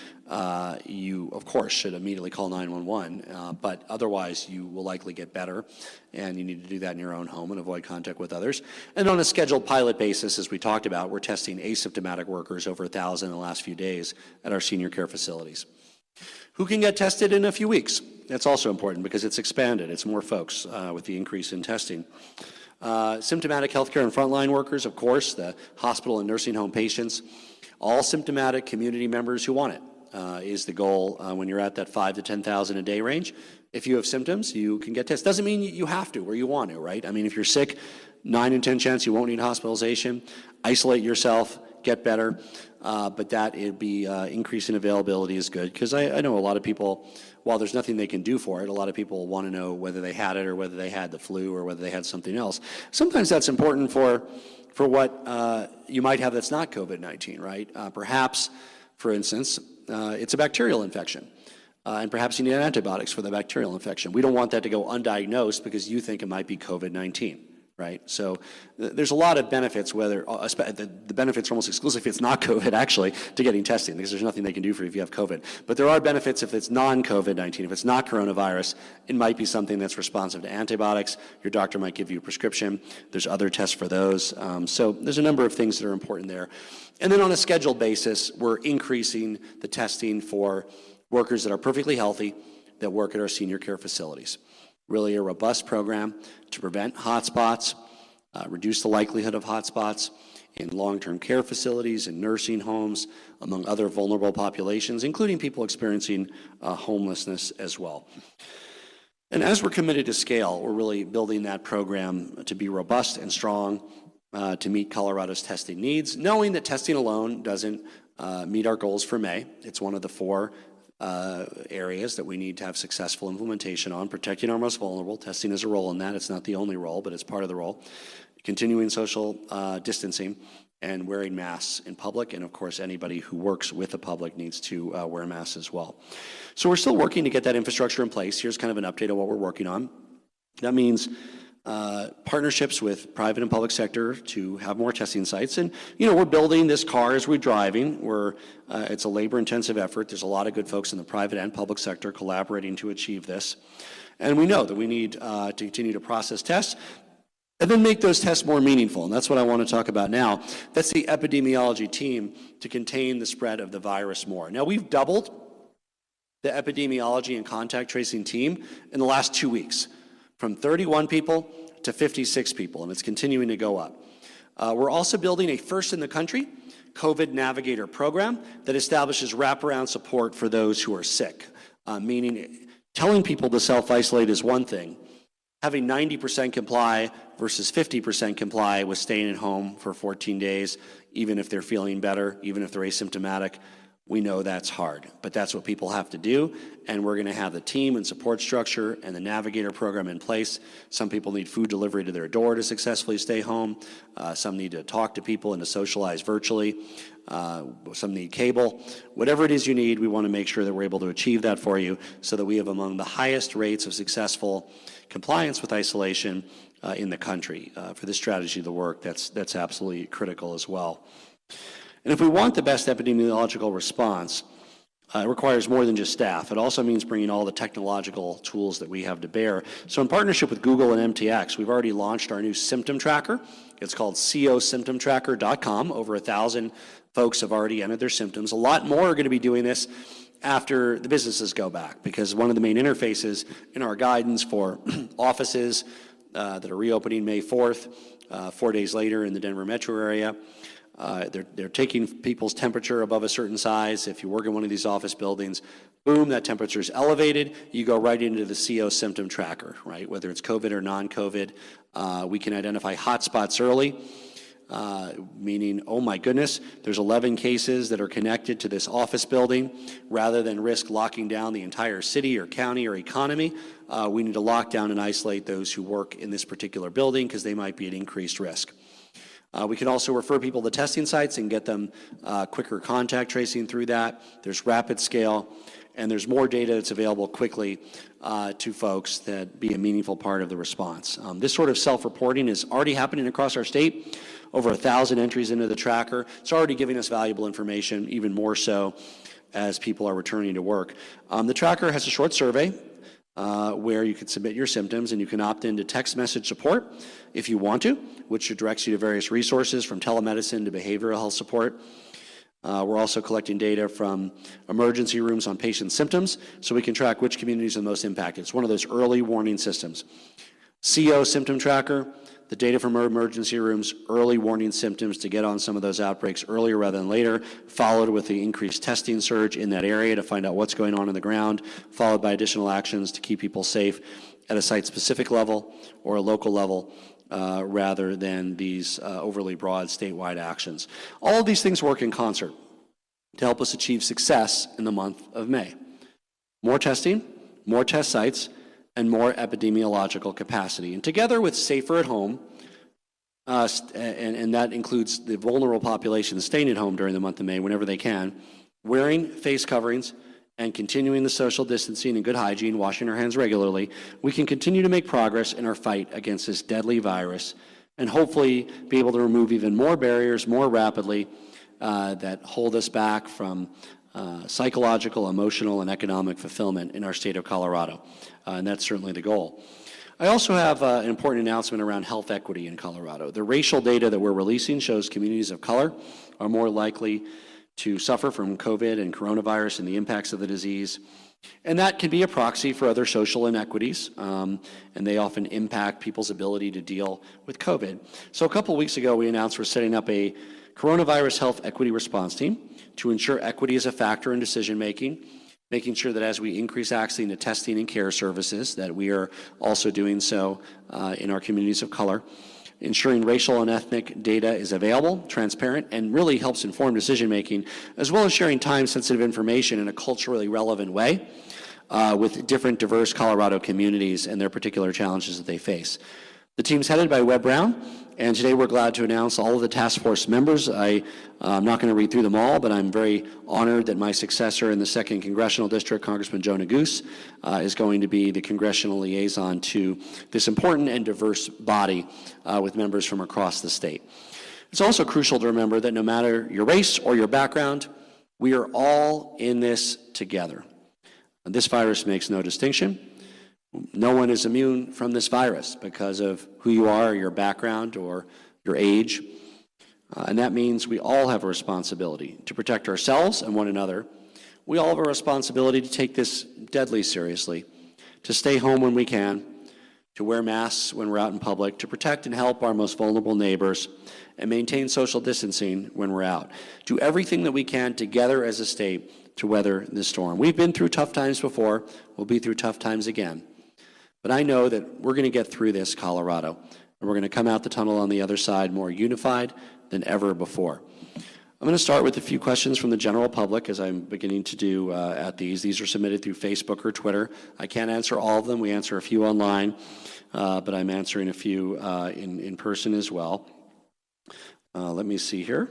you, of course, should immediately call 911. But otherwise, you will likely get better, and you need to do that in your own home and avoid contact with others. And on a scheduled pilot basis, as we talked about, we're testing asymptomatic workers, over 1,000 in the last few days at our senior care facilities. Who can get tested in a few weeks? That's also important because it's expanded. It's more folks with the increase in testing. Symptomatic healthcare and frontline workers, of course, the hospital and nursing home patients, all symptomatic community members who want it is the goal when you're at that 5,000 to 10,000 a day range. If you have symptoms, you can get tested. Doesn't mean you have to or you want to, right? I mean, if you're sick, 9 in 10 chance you won't need hospitalization. Isolate yourself, get better, but that it'd be increase in availability is good because I know a lot of people, while there's nothing they can do for it, a lot of people want to know whether they had it or whether they had the flu or whether they had something else. Sometimes that's important for what you might have that's not COVID-19, right? Perhaps, for instance, it's a bacterial infection. And perhaps you need antibiotics for the bacterial infection. We don't want that to go undiagnosed because you think it might be COVID-19. Right? So there's a lot of benefits, whether the benefits are almost exclusive if it's not COVID, actually, to getting testing, because there's nothing they can do for you if you have COVID. But there are benefits if it's non-COVID-19. If it's not coronavirus, it might be something that's responsive to antibiotics. Your doctor might give you a prescription. There's other tests for those. So there's a number of things that are important there. And then on a scheduled basis, we're increasing the testing for workers that are perfectly healthy that work at our senior care facilities. Really a robust program to prevent hotspots, reduce the likelihood of hotspots in long-term care facilities and nursing homes, among other vulnerable populations, including people experiencing homelessness as well. And as we're committed to scale, we're really building that program to be robust and strong to meet Colorado's testing needs, knowing that testing alone doesn't meet our goals for May. It's one of the 4 areas that we need to have successful implementation on. Protecting our most vulnerable, testing is a role in that. It's not the only role, but it's part of the role. Continuing social distancing and wearing masks in public, and of course anybody who works with the public needs to wear masks as well. So we're still working to get that infrastructure in place. Here's kind of an update of what we're working on. That means partnerships with private and public sector to have more testing sites. And, we're building this car as we're driving. It's a labor-intensive effort. There's a lot of good folks in the private and public sector collaborating to achieve this. And we know that we need to continue to process tests and then make those tests more meaningful. And that's what I want to talk about now. That's the epidemiology team to contain the spread of the virus more. Now, we've doubled the epidemiology and contact tracing team in the last 2 weeks, from 31 people to 56 people, and it's continuing to go up. We're also building a first-in-the-country COVID Navigator program that establishes wraparound support for those who are sick, meaning telling people to self-isolate is one thing. Having 90% comply versus 50% comply with staying at home for 14 days, even if they're feeling better, even if they're asymptomatic, We know that's hard, but that's what people have to do, and we're going to have the team and support structure and the Navigator program in place. Some people need food delivery to their door to successfully stay home. Some need to talk to people and to socialize virtually. Some need cable. Whatever it is you need, we want to make sure that we're able to achieve that for you so that we have among the highest rates of successful compliance with isolation in the country. For this strategy to work, that's absolutely critical as well. And if we want the best epidemiological response, it requires more than just staff. It also means bringing all the technological tools that we have to bear. So in partnership with Google and MTX, we've already launched our new Symptom Tracker. It's called cosymptomtracker.com. Over 1,000 folks have already entered their symptoms. A lot more are going to be doing this after the businesses go back, because one of the main interfaces in our guidance for offices that are reopening May 4th, 4 days later in the Denver metro area, they're taking people's temperature above a certain size. If you work in one of these office buildings, boom, that temperature is elevated. You go right into the CO symptom tracker, right? Whether it's COVID or non-COVID, we can identify hotspots early, meaning, oh my goodness, there's 11 cases that are connected to this office building. Rather than risk locking down the entire city or county or economy, we need to lock down and isolate those who work in this particular building because they might be at increased risk. We can also refer people to testing sites and get them quicker contact tracing through that. There's rapid scale, and there's more data that's available quickly to folks that be a meaningful part of the response. This sort of self-reporting is already happening across our state. Over 1,000 entries into the tracker. It's already giving us valuable information, even more so as people are returning to work. The tracker has a short survey where you can submit your symptoms, and you can opt into text message support if you want to, which directs you to various resources from telemedicine to behavioral health support. We're also collecting data from emergency rooms on patient symptoms so we can track which communities are the most impacted. It's one of those early warning systems. CO Symptom Tracker, the data from our emergency rooms, early warning symptoms to get on some of those outbreaks earlier rather than later, followed with the increased testing surge in that area to find out what's going on the ground, followed by additional actions to keep people safe at a site-specific level or a local level, rather than these overly broad statewide actions. All of these things work in concert to help us achieve success in the month of May. More testing, more test sites, and more epidemiological capacity. And together with safer at home, and that includes the vulnerable population staying at home during the month of May whenever they can, wearing face coverings, and continuing the social distancing and good hygiene, washing our hands regularly, we can continue to make progress in our fight against this deadly virus and hopefully be able to remove even more barriers more rapidly that hold us back from psychological, emotional, and economic fulfillment in our state of Colorado. And that's certainly the goal. I also have an important announcement around health equity in Colorado. The racial data that we're releasing shows communities of color are more likely to suffer from COVID and coronavirus and the impacts of the disease. And that can be a proxy for other social inequities, and they often impact people's ability to deal with COVID. So a couple weeks ago, we announced we're setting up a coronavirus health equity response team to ensure equity is a factor in decision-making, making sure that as we increase access to testing and care services, that we are also doing so in our communities of color, ensuring racial and ethnic data is available, transparent, and really helps inform decision-making, as well as sharing time-sensitive information in a culturally relevant way with different diverse Colorado communities and their particular challenges that they face. The team's headed by Webb Brown, and today we're glad to announce all of the task force members. I'm not going to read through them all, but I'm very honored that my successor in the 2nd Congressional District, Congressman Joe Neguse, is going to be the congressional liaison to this important and diverse body with members from across the state. It's also crucial to remember that no matter your race or your background, we are all in this together. And this virus makes no distinction. No one is immune from this virus because of who you are, your background, or your age. And that means we all have a responsibility to protect ourselves and one another. We all have a responsibility to take this deadly seriously, to stay home when we can, to wear masks when we're out in public, to protect and help our most vulnerable neighbors, and maintain social distancing when we're out. Do everything that we can together as a state to weather this storm. We've been through tough times before. We'll be through tough times again. But I know that we're going to get through this, Colorado, and we're going to come out the tunnel on the other side more unified than ever before. I'm going to start with a few questions from the general public, as I'm beginning to do at these. These are submitted through Facebook or Twitter. I can't answer all of them. We answer a few online, but I'm answering a few in person as well. Let me see here.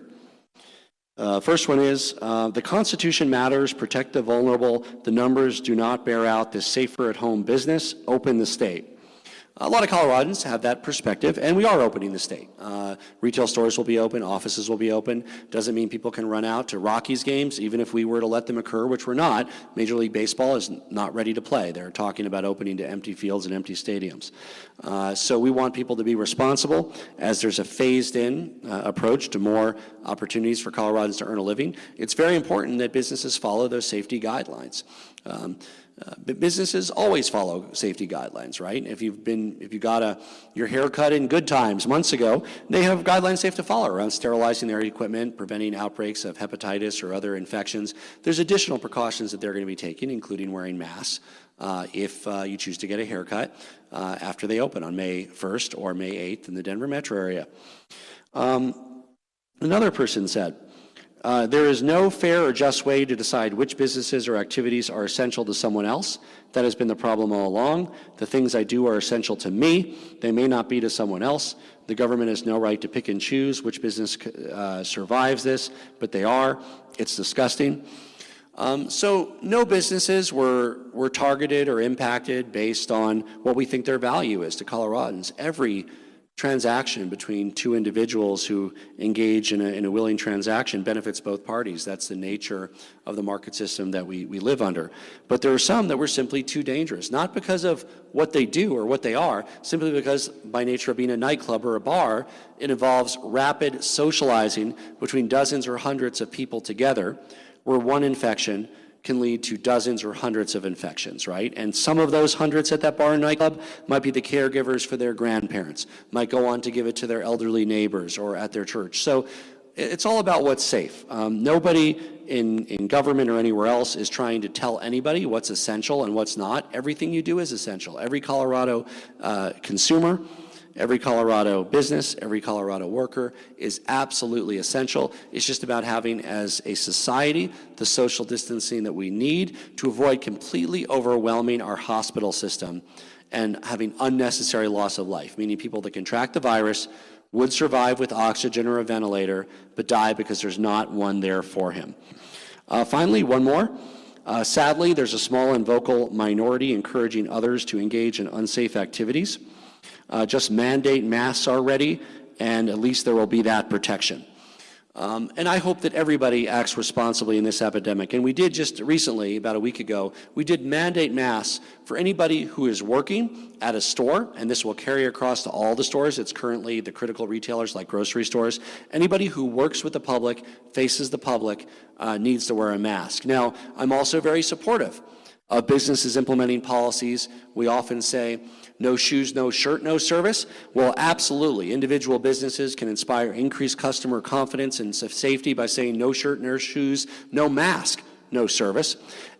First one is, the Constitution matters, protect the vulnerable. The numbers do not bear out this safer at home business. Open the state. A lot of Coloradans have that perspective, and we are opening the state. Retail stores will be open, offices will be open. Doesn't mean people can run out to Rockies games, even if we were to let them occur, which we're not. Major League Baseball is not ready to play. They're talking about opening to empty fields and empty stadiums. So we want people to be responsible as there's a phased-in approach to more opportunities for Coloradans to earn a living. It's very important that businesses follow those safety guidelines. Businesses always follow safety guidelines, right? If you got your hair cut in good times months ago, they have guidelines they have to follow around sterilizing their equipment, preventing outbreaks of hepatitis or other infections. There's additional precautions that they're going to be taking, including wearing masks if you choose to get a haircut after they open on May 1st or May 8th in the Denver metro area. Another person said, there is no fair or just way to decide which businesses or activities are essential to someone else. That has been the problem all along. The things I do are essential to me. They may not be to someone else. The government has no right to pick and choose which business survives this, but they are. It's disgusting. So no businesses were targeted or impacted based on what we think their value is to Coloradans. Every transaction between two individuals who engage in a willing transaction benefits both parties. That's the nature of the market system that we live under. But there are some that were simply too dangerous, not because of what they do or what they are, simply because by nature of being a nightclub or a bar, it involves rapid socializing between dozens or hundreds of people together, where one infection can lead to dozens or hundreds of infections, right? And some of those hundreds at that bar and nightclub might be the caregivers for their grandparents, might go on to give it to their elderly neighbors or at their church. So it's all about what's safe. Nobody in government or anywhere else is trying to tell anybody what's essential and what's not. Everything you do is essential. Every Colorado consumer, every Colorado business, every Colorado worker is absolutely essential. It's just about having, as a society, the social distancing that we need to avoid completely overwhelming our hospital system and having unnecessary loss of life, meaning people that contract the virus would survive with oxygen or a ventilator, but die because there's not one there for him. Finally, one more. Sadly, there's a small and vocal minority encouraging others to engage in unsafe activities. Just mandate masks already, and at least there will be that protection. And I hope that everybody acts responsibly in this epidemic. And we did just recently, about a week ago, we did mandate masks for anybody who is working at a store, and this will carry across to all the stores. It's currently the critical retailers like grocery stores. Anybody who works with the public, faces the public, needs to wear a mask. Now, I'm also very supportive of businesses implementing policies. We often say, no shoes, no shirt, no service. Well, absolutely. Individual businesses can inspire increased customer confidence and safety by saying no shirt, no shoes, no mask, no service.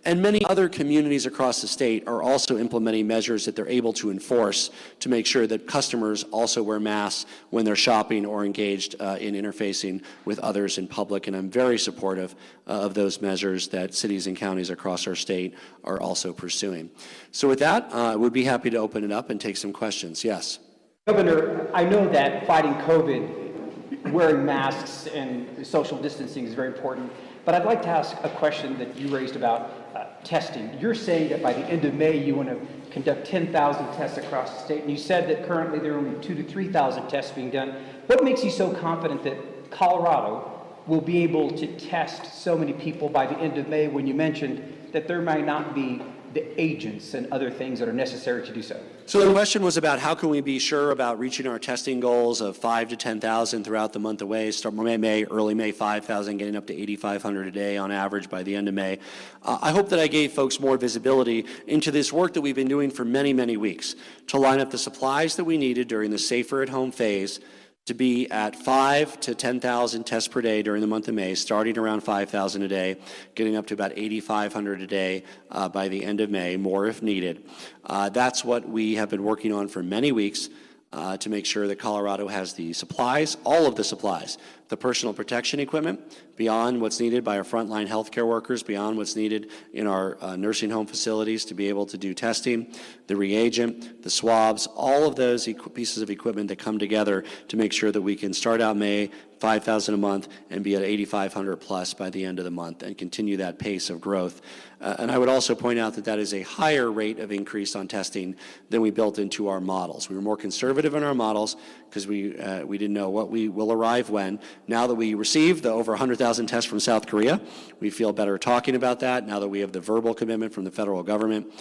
And many other communities across the state are also implementing measures that they're able to enforce to make sure that customers also wear masks when they're shopping or engaged in interfacing with others in public. And I'm very supportive of those measures that cities and counties across our state are also pursuing. So with that, I would be happy to open it up and take some questions. Yes. Governor, I know that fighting COVID, wearing masks and social distancing is very important, but I'd like to ask a question that you raised about testing. You're saying that by the end of May, you want to conduct 10,000 tests across the state, and you said that currently there are only 2,000 to 3,000 tests being done. What makes you so confident that Colorado will be able to test so many people by the end of May when you mentioned that there might not be the agents and other things that are necessary to do so? So the question was about how can we be sure about reaching our testing goals of 5,000 to 10,000 throughout the month of May, start May, early May 5,000, getting up to 8,500 a day on average by the end of May. I hope that I gave folks more visibility into this work that we've been doing for many, many weeks to line up the supplies that we needed during the safer at home phase to be at 5,000 to 10,000 tests per day during the month of May, starting around 5,000 a day, getting up to about 8,500 a day by the end of May, more if needed. That's what we have been working on for many weeks to make sure that Colorado has the supplies, all of the supplies, the personal protection equipment, beyond what's needed by our frontline healthcare workers, beyond what's needed in our nursing home facilities to be able to do testing, the reagent, the swabs, all of those pieces of equipment that come together to make sure that we can start out May 5,000 a month and be at 8,500 plus by the end of the month and continue that pace of growth. And I would also point out that that is a higher rate of increase on testing than we built into our models. We were more conservative in our models because we didn't know what we will arrive when. Now that we received the over 100,000 tests from South Korea, we feel better talking about that. Now that we have the verbal commitment from the federal government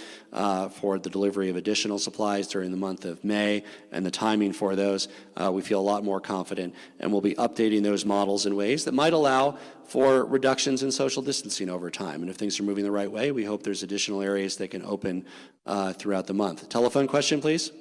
for the delivery of additional supplies during the month of May and the timing for those, we feel a lot more confident, and we'll be updating those models in ways that might allow for reductions in social distancing over time. And if things are moving the right way, we hope there's additional areas that can open throughout the month. Telephone question, please.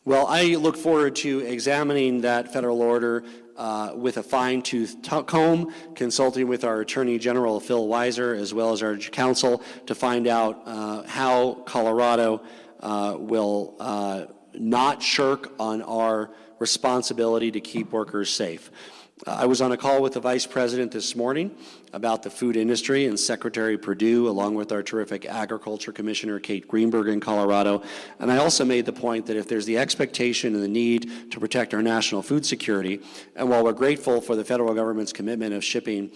Well, I look forward to examining that federal order with a fine-tooth comb, consulting with our Attorney General, Phil Weiser, as well as our counsel, to find out how Colorado will not shirk on our responsibility to keep workers safe. I was on a call with the Vice President this morning about the food industry and Secretary Perdue, along with our terrific Agriculture Commissioner, Kate Greenberg in Colorado. And I also made the point that if there's the expectation and the need to protect our national food security, and while we're grateful for the federal government's commitment of shipping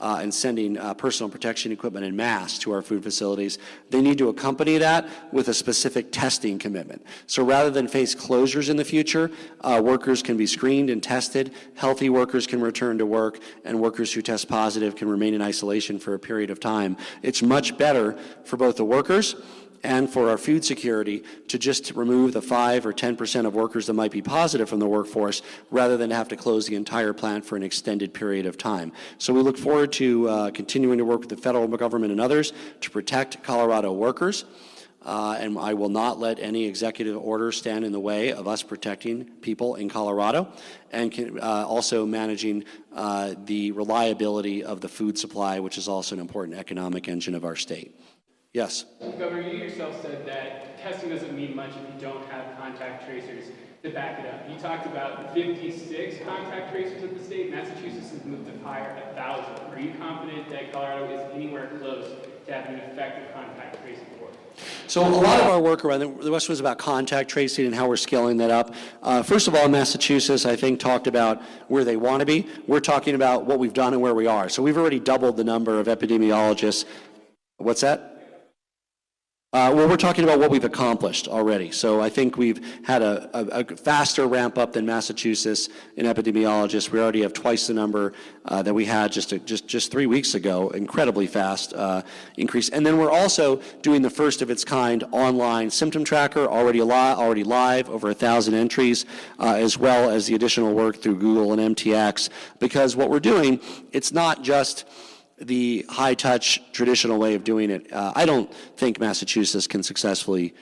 and sending personal protection equipment en masse to our food facilities, they need to accompany that with a specific testing commitment. So rather than face closures in the future, workers can be screened and tested, healthy workers can return to work, and workers who test positive can remain in isolation for a period of time. It's much better for both the workers and for our food security to just remove the 5 or 10% of workers that might be positive from the workforce rather than have to close the entire plant for an extended period of time. So we look forward to continuing to work with the federal government and others to protect Colorado workers. And I will not let any executive order stand in the way of us protecting people in Colorado and also managing the reliability of the food supply, which is also an important economic engine of our state. Yes? Governor, you yourself said that testing doesn't mean much if you don't have contact tracers to back it up. You talked about 56 contact tracers at the state. Massachusetts has moved to higher 1,000. Are you confident that Colorado is anywhere close to having an effective contact tracing force? So a lot of our work around the West was about contact tracing and how we're scaling that up. First of all, Massachusetts, I think, talked about where they want to be. We're talking about what we've done and where we are. So we've already doubled the number of epidemiologists. What's that? Well, we're talking about what we've accomplished already. So I think we've had a faster ramp up than Massachusetts in epidemiologists. We already have twice the number that we had just 3 weeks ago. Incredibly fast increase. And then we're also doing the first of its kind online symptom tracker, already live, over 1,000 entries, as well as the additional work through Google and MTX. Because what we're doing, it's not just the high-touch traditional way of doing it. I don't think Massachusetts can successfully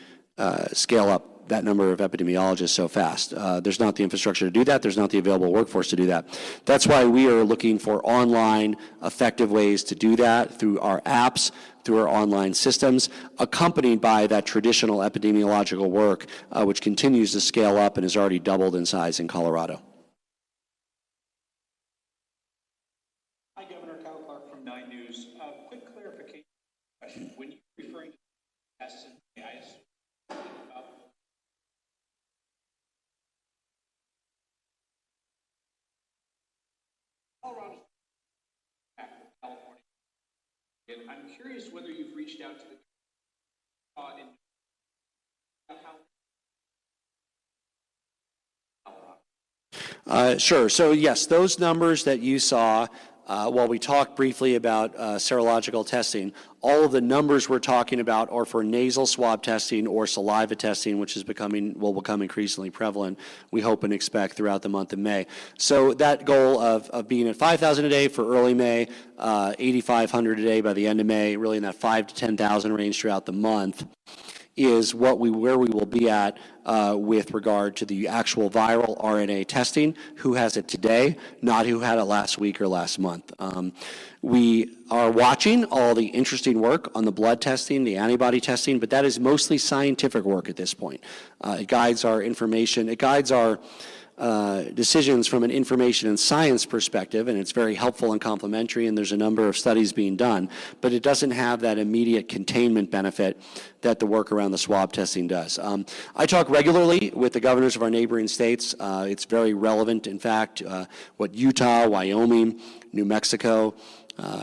scale up that number of epidemiologists so fast. There's not the infrastructure to do that. There's not the available workforce to do that. That's why we are looking for online effective ways to do that through our apps, through our online systems, accompanied by that traditional epidemiological work, which continues to scale up and has already doubled in size in Colorado. When you're referring to tests, I assume Colorado, California, and I'm curious whether you've reached out to the and how. Sure. So yes, those numbers that you saw, while we talked briefly about serological testing, all of the numbers we're talking about are for nasal swab testing or saliva testing, which will become increasingly prevalent, we hope and expect, throughout the month of May. So that goal of being at 5,000 a day for early May, 8,500 a day by the end of May, really in that 5,000 to 10,000 range throughout the month, is where we will be at with regard to the actual viral RNA testing, who has it today, not who had it last week or last month. We are watching all the interesting work on the blood testing, the antibody testing, but that is mostly scientific work at this point. It guides our information, it guides our decisions from an information and science perspective, and it's very helpful and complementary, and there's a number of studies being done, but it doesn't have that immediate containment benefit that the work around the swab testing does. I talk regularly with the governors of our neighboring states. It's very relevant, in fact, what Utah, Wyoming, New Mexico,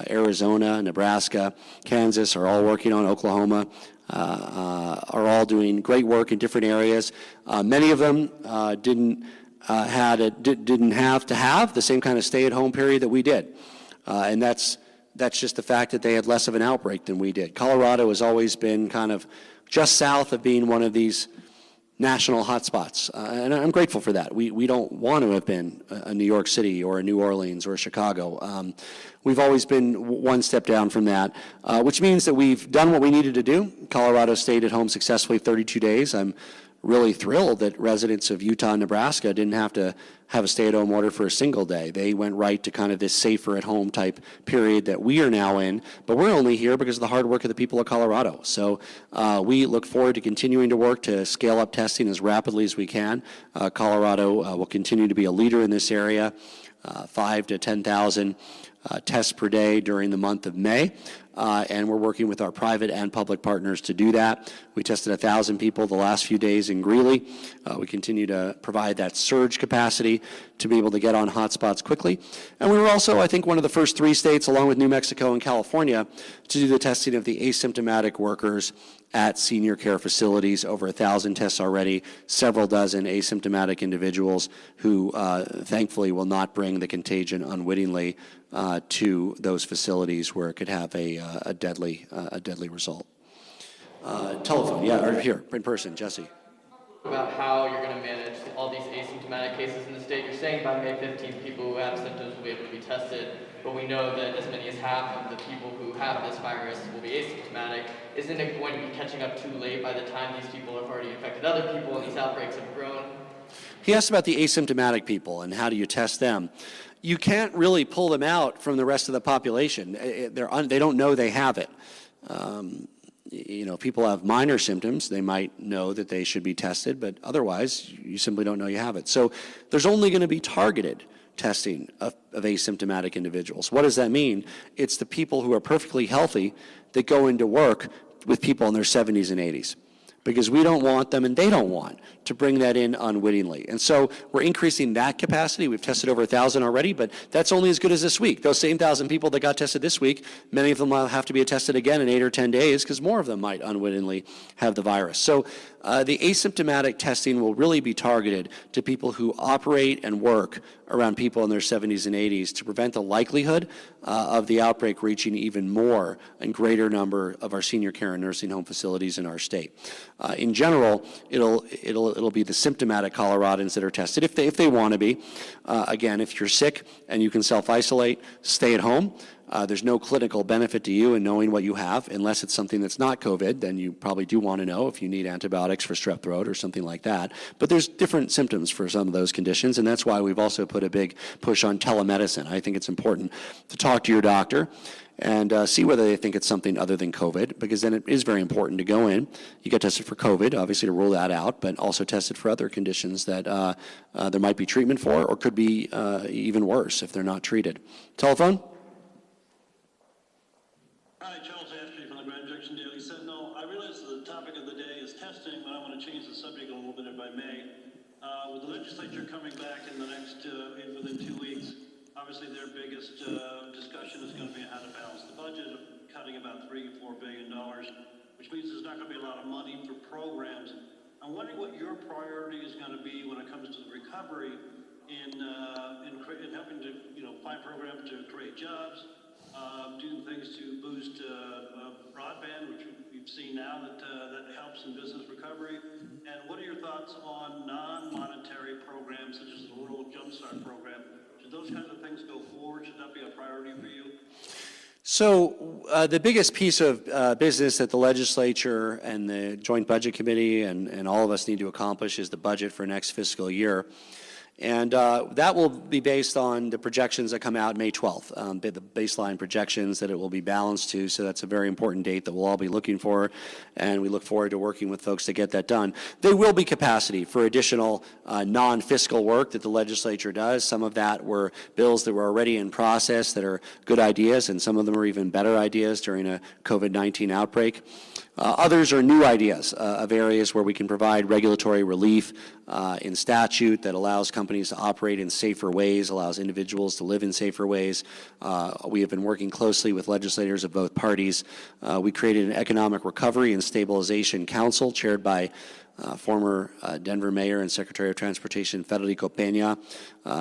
Arizona, Nebraska, Kansas are all working on, Oklahoma, are all doing great work in different areas. Many of them didn't have to have the same kind of stay-at-home period that we did. And that's just the fact that they had less of an outbreak than we did. Colorado has always been kind of just south of being one of these national hotspots, and I'm grateful for that. We don't want to have been a New York City or a New Orleans or a Chicago. We've always been one step down from that, which means that we've done what we needed to do. Colorado stayed at home successfully 32 days. I'm really thrilled that residents of Utah and Nebraska didn't have to have a stay-at-home order for a single day. They went right to kind of this safer at-home type period that we are now in, but we're only here because of the hard work of the people of Colorado. So we look forward to continuing to work to scale up testing as rapidly as we can. Colorado will continue to be a leader in this area, 5,000 to 10,000 tests per day during the month of May. And we're working with our private and public partners to do that. We tested 1,000 people the last few days in Greeley. We continue to provide that surge capacity to be able to get on hotspots quickly. And we were also, I think, one of the first 3 states, along with New Mexico and California, to do the testing of the asymptomatic workers at senior care facilities. Over 1,000 tests already, several dozen asymptomatic individuals who thankfully will not bring the contagion unwittingly to those facilities where it could have a deadly result. Telephone, yeah, or here, in person, Jesse. About how you're going to manage all these asymptomatic cases in the state. You're saying by May 15th, people who have symptoms will be able to be tested, but we know that as many as half of the people who have this virus will be asymptomatic. Isn't it going to be catching up too late by the time these people have already infected other people and these outbreaks have grown? He asked about the asymptomatic people and how do you test them. You can't really pull them out from the rest of the population. They don't know they have it. People have minor symptoms. They might know that they should be tested, but otherwise, you simply don't know you have it. So there's only going to be targeted testing of asymptomatic individuals. What does that mean? It's the people who are perfectly healthy that go into work with people in their 70s and 80s. Because we don't want them and they don't want to bring that in unwittingly. And so we're increasing that capacity. We've tested over 1,000 already, but that's only as good as this week. Those same 1,000 people that got tested this week, many of them will have to be tested again in 8 or 10 days because more of them might unwittingly have the virus. So the asymptomatic testing will really be targeted to people who operate and work around people in their 70s and 80s to prevent the likelihood of the outbreak reaching even more and greater number of our senior care and nursing home facilities in our state. In general, it'll be the symptomatic Coloradans that are tested if they want to be. Again, if you're sick and you can self-isolate, stay at home. There's no clinical benefit to you in knowing what you have unless it's something that's not COVID. Then you probably do want to know if you need antibiotics for strep throat or something like that. But there's different symptoms for some of those conditions, and that's why we've also put a big push on telemedicine. I think it's important to talk to your doctor and see whether they think it's something other than COVID, because then it is very important to go in. You get tested for COVID, obviously to rule that out, but also tested for other conditions that there might be treatment for or could be even worse if they're not treated. Telephone? Hi, Charles Ashby from the Grand Junction Daily Sentinel. I realize the topic of the day is testing, but I want to change the subject a little bit if I may. With the legislature coming back in the next, within 2 weeks, obviously their biggest discussion is going to be how to balance the budget, cutting about $3 or $4 billion, which means there's not going to be a lot of money for programs. I'm wondering what your priority is going to be when it comes to the recovery in helping to find programs to create jobs, doing things to boost broadband, which we've seen now that helps in business recovery. And what are your thoughts on non-monetary programs such as the Rural Jumpstart program? Should those kinds of things go forward? Should that be a priority for you? So the biggest piece of business that the legislature and the Joint Budget Committee and all of us need to accomplish is the budget for next fiscal year. And that will be based on the projections that come out May 12th, the baseline projections that it will be balanced to. So that's a very important date that we'll all be looking for, and we look forward to working with folks to get that done. There will be capacity for additional non-fiscal work that the legislature does. Some of that were bills that were already in process that are good ideas, and some of them are even better ideas during a COVID-19 outbreak. Others are new ideas of areas where we can provide regulatory relief in statute that allows companies to operate in safer ways, allows individuals to live in safer ways. We have been working closely with legislators of both parties. We created an Economic Recovery and Stabilization Council chaired by former Denver Mayor and Secretary of Transportation Federico Peña,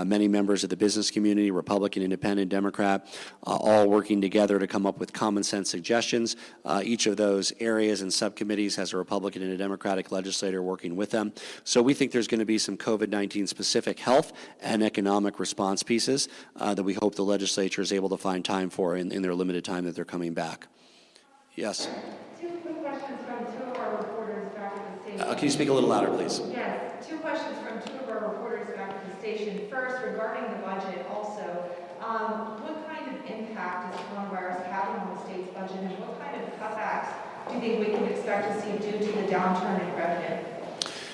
many members of the business community, Republican, Independent, Democrat, all working together to come up with common sense suggestions. Each of those areas and subcommittees has a Republican and a Democratic legislator working with them. So we think there's going to be some COVID-19 specific health and economic response pieces that we hope the legislature is able to find time for in their limited time that they're coming back. Yes? Two quick questions from two of our reporters back at the station. Can you speak a little louder, please? Yes, two questions from two of our reporters back at the station. First, regarding the budget also, what kind of impact is coronavirus having on the state's budget, and what kind of cutbacks do you think we can expect to see due to the downturn in revenue?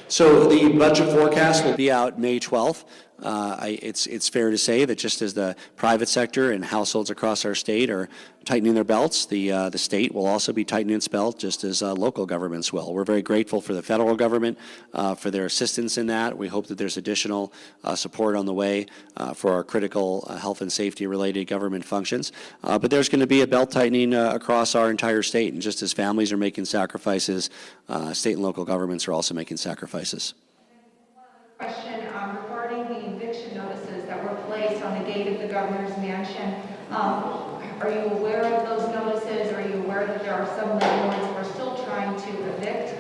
So the budget forecast will be out May 12th. It's fair to say that just as the private sector and households across our state are tightening their belts, the state will also be tightening its belt just as local governments will. We're very grateful for the federal government for their assistance in that. We hope that there's additional support on the way for our critical health and safety related government functions. But there's going to be a belt tightening across our entire state, and just as families are making sacrifices, state and local governments are also making sacrifices. Question regarding the eviction notices that were placed on the gate of the governor's mansion. Are you aware of those notices? Are you aware that there are some landlords who are still trying to evict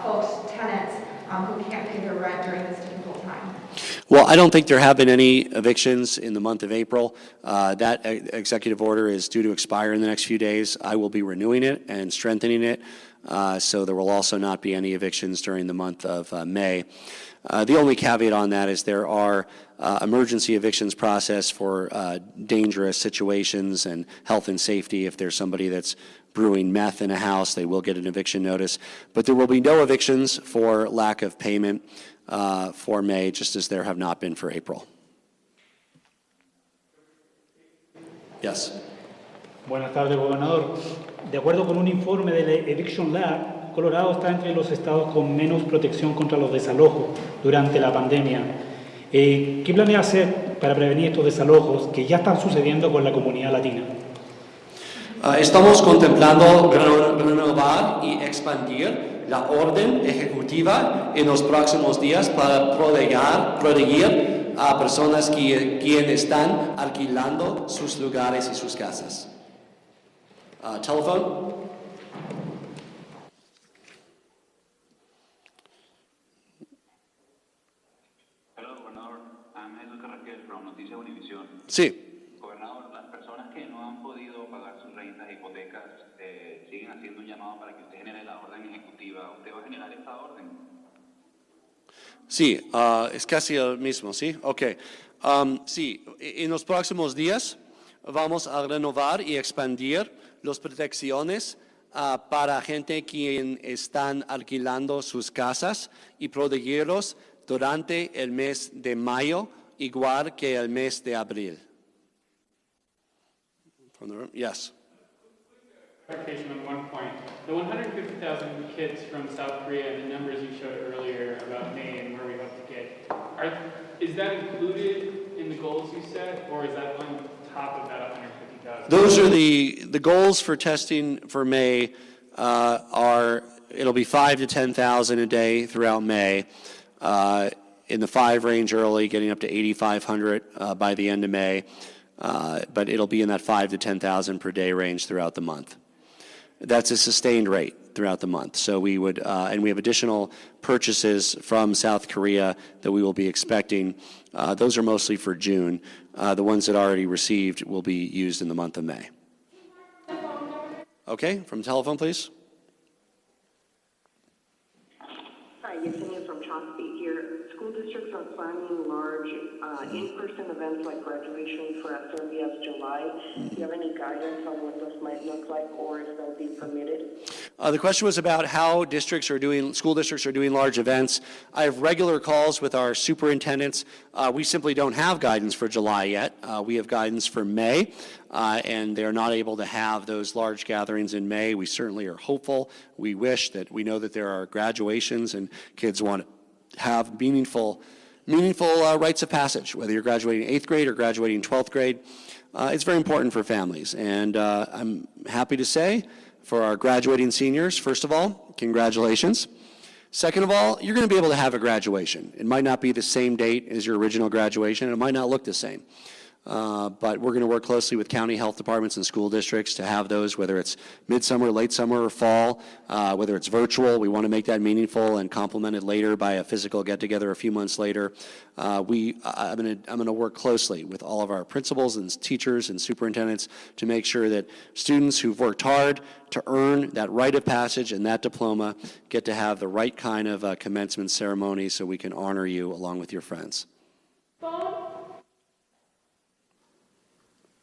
folks, tenants, who can't pay their rent during this difficult time? Well, I don't think there have been any evictions in the month of April. That executive order is due to expire in the next few days. I will be renewing it and strengthening it, so there will also not be any evictions during the month of May. The only caveat on that is there are emergency evictions process for dangerous situations and health and safety. If there's somebody that's brewing meth in a house, they will get an eviction notice. But there will be no evictions for lack of payment for May, just as there have not been for April. Yes. Buenas tardes, gobernador. De acuerdo con un informe de la Eviction Lab, Colorado está entre los estados con menos protección contra los desalojos durante la pandemia. ¿Qué planea hacer para prevenir estos desalojos que ya están sucediendo con la comunidad latina? Estamos contemplando renovar y expandir la orden ejecutiva en los próximos días para proteger a personas quienes están alquilando sus lugares y sus casas. Telephone? Sí. Gobernador, las personas que no han podido pagar sus rentas e hipotecas siguen haciendo un llamado para que usted genere la orden ejecutiva. ¿Usted va a generar esta orden? Sí, es casi el mismo, ¿sí? Ok. Sí, en los próximos días vamos a renovar y expandir las protecciones para gente quien están alquilando sus casas y protegerlos durante el mes de mayo, igual que el mes de abril. From the room? Yes. Clarification on one point. The 150,000 kits from South Korea and the numbers you showed earlier about May and where we hope to get, is that included in the goals you set, or is that on top of that 150,000? Those are the goals for testing for May. It'll be 5 to 10,000 a day throughout May. In the 5 range early, getting up to 8,500 by the end of May. But it'll be in that 5 to 10,000 per day range throughout the month. That's a sustained rate throughout the month. So we would, and we have additional purchases from South Korea that we will be expecting. Those are mostly for June. The ones that already received will be used in the month of May. Okay, from telephone, please. Hi, Yesenia from Chauncey here. School districts are planning large in-person events like graduation for as early as July. Do you have any guidance on what those might look like or if they'll be permitted? The question was about how school districts are doing large events. I have regular calls with our superintendents. We simply don't have guidance for July yet. We have guidance for May, and they're not able to have those large gatherings in May. We certainly are hopeful. We know that there are graduations and kids want to have meaningful rites of passage, whether you're graduating 8th grade or graduating 12th grade. It's very important for families, and I'm happy to say for our graduating seniors, first of all, congratulations. Second of all, you're going to be able to have a graduation. It might not be the same date as your original graduation, and it might not look the same. But we're going to work closely with county health departments and school districts to have those, whether it's midsummer, late summer, or fall, whether it's virtual. We want to make that meaningful and complemented later by a physical get-together a few months later. I'm going to work closely with all of our principals and teachers and superintendents to make sure that students who've worked hard to earn that rite of passage and that diploma get to have the right kind of commencement ceremony so we can honor you along with your friends.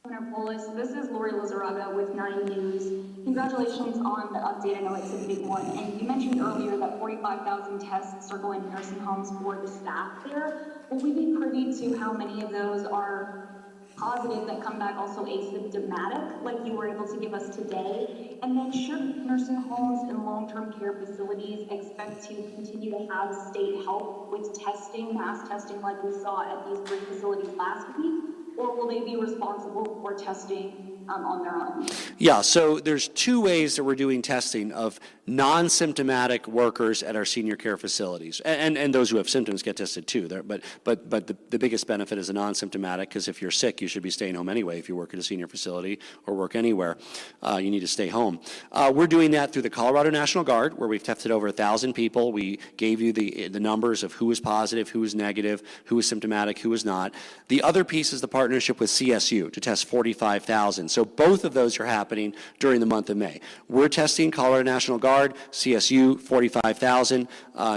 Governor Polis, this is Lori Lizarraga with 9 News. Congratulations on the update. I know it's a big one. And you mentioned earlier that 45,000 tests are going to nursing homes for the staff there. Will we be privy to how many of those are positive that come back also asymptomatic, like you were able to give us today? And then should nursing homes and long-term care facilities expect to continue to have state help with testing, mass testing like we saw at these 3 facilities last week? Or will they be responsible for testing on their own? Yeah, so there's 2 ways that we're doing testing of non-symptomatic workers at our senior care facilities. And those who have symptoms get tested too. But the biggest benefit is a non-symptomatic, because if you're sick, you should be staying home anyway. If you work at a senior facility or work anywhere, you need to stay home. We're doing that through the Colorado National Guard, where we've tested over 1,000 people. We gave you the numbers of who was positive, who was negative, who was symptomatic, who was not. The other piece is the partnership with CSU to test 45,000. So both of those are happening during the month of May. We're testing Colorado National Guard, CSU, 45,000,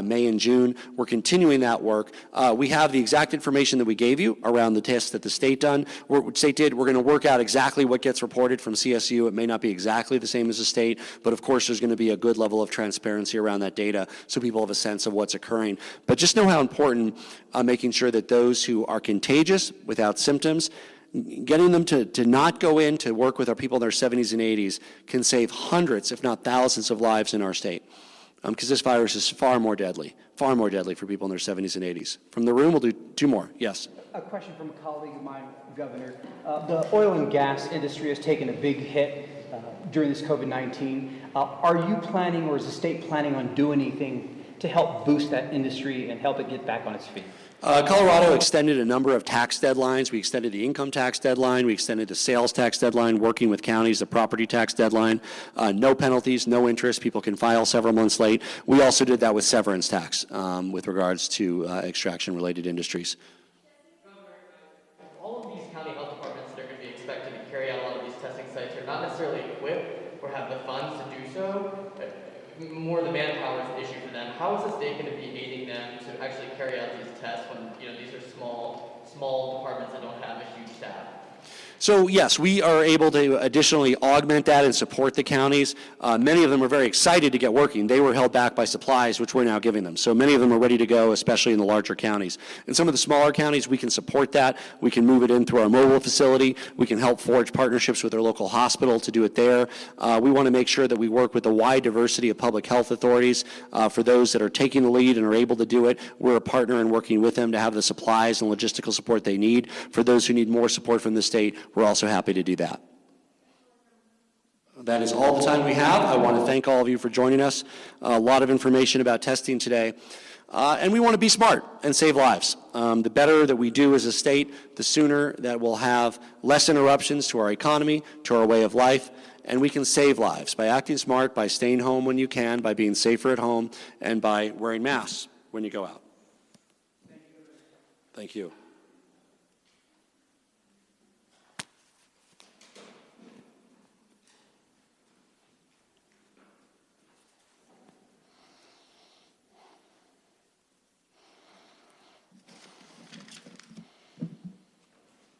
May and June. We're continuing that work. We have the exact information that we gave you around the tests that the state did. We're going to work out exactly what gets reported from CSU. It may not be exactly the same as the state, but of course there's going to be a good level of transparency around that data so people have a sense of what's occurring. But just know how important making sure that those who are contagious without symptoms, getting them to not go in to work with our people in their 70s and 80s can save hundreds, if not thousands, of lives in our state. Because this virus is far more deadly for people in their 70s and 80s. From the room, we'll do 2 more. Yes. A question from a colleague of mine, Governor. The oil and gas industry has taken a big hit during this COVID-19. Are you planning, or is the state planning on doing anything to help boost that industry and help it get back on its feet? Colorado extended a number of tax deadlines. We extended the income tax deadline. We extended the sales tax deadline, working with counties, the property tax deadline. No penalties, no interest. People can file several months late. We also did that with severance tax with regards to extraction-related industries. All of these county health departments that are going to be expected to carry out a lot of these testing sites are not necessarily equipped or have the funds to do so. More the manpower is the issue for them. How is the state going to be aiding them to actually carry out these tests when these are small departments that don't have a huge staff? So yes, we are able to additionally augment that and support the counties. Many of them are very excited to get working. They were held back by supplies, which we're now giving them. So many of them are ready to go, especially in the larger counties. In some of the smaller counties, we can support that. We can move it in through our mobile facility. We can help forge partnerships with our local hospital to do it there. We want to make sure that we work with a wide diversity of public health authorities. For those that are taking the lead and are able to do it, we're a partner in working with them to have the supplies and logistical support they need. For those who need more support from the state, we're also happy to do that. That is all the time we have. I want to thank all of you for joining us. A lot of information about testing today. And we want to be smart and save lives. The better that we do as a state, the sooner that we'll have less interruptions to our economy, to our way of life, and we can save lives by acting smart, by staying home when you can, by being safer at home, and by wearing masks when you go out. Thank you.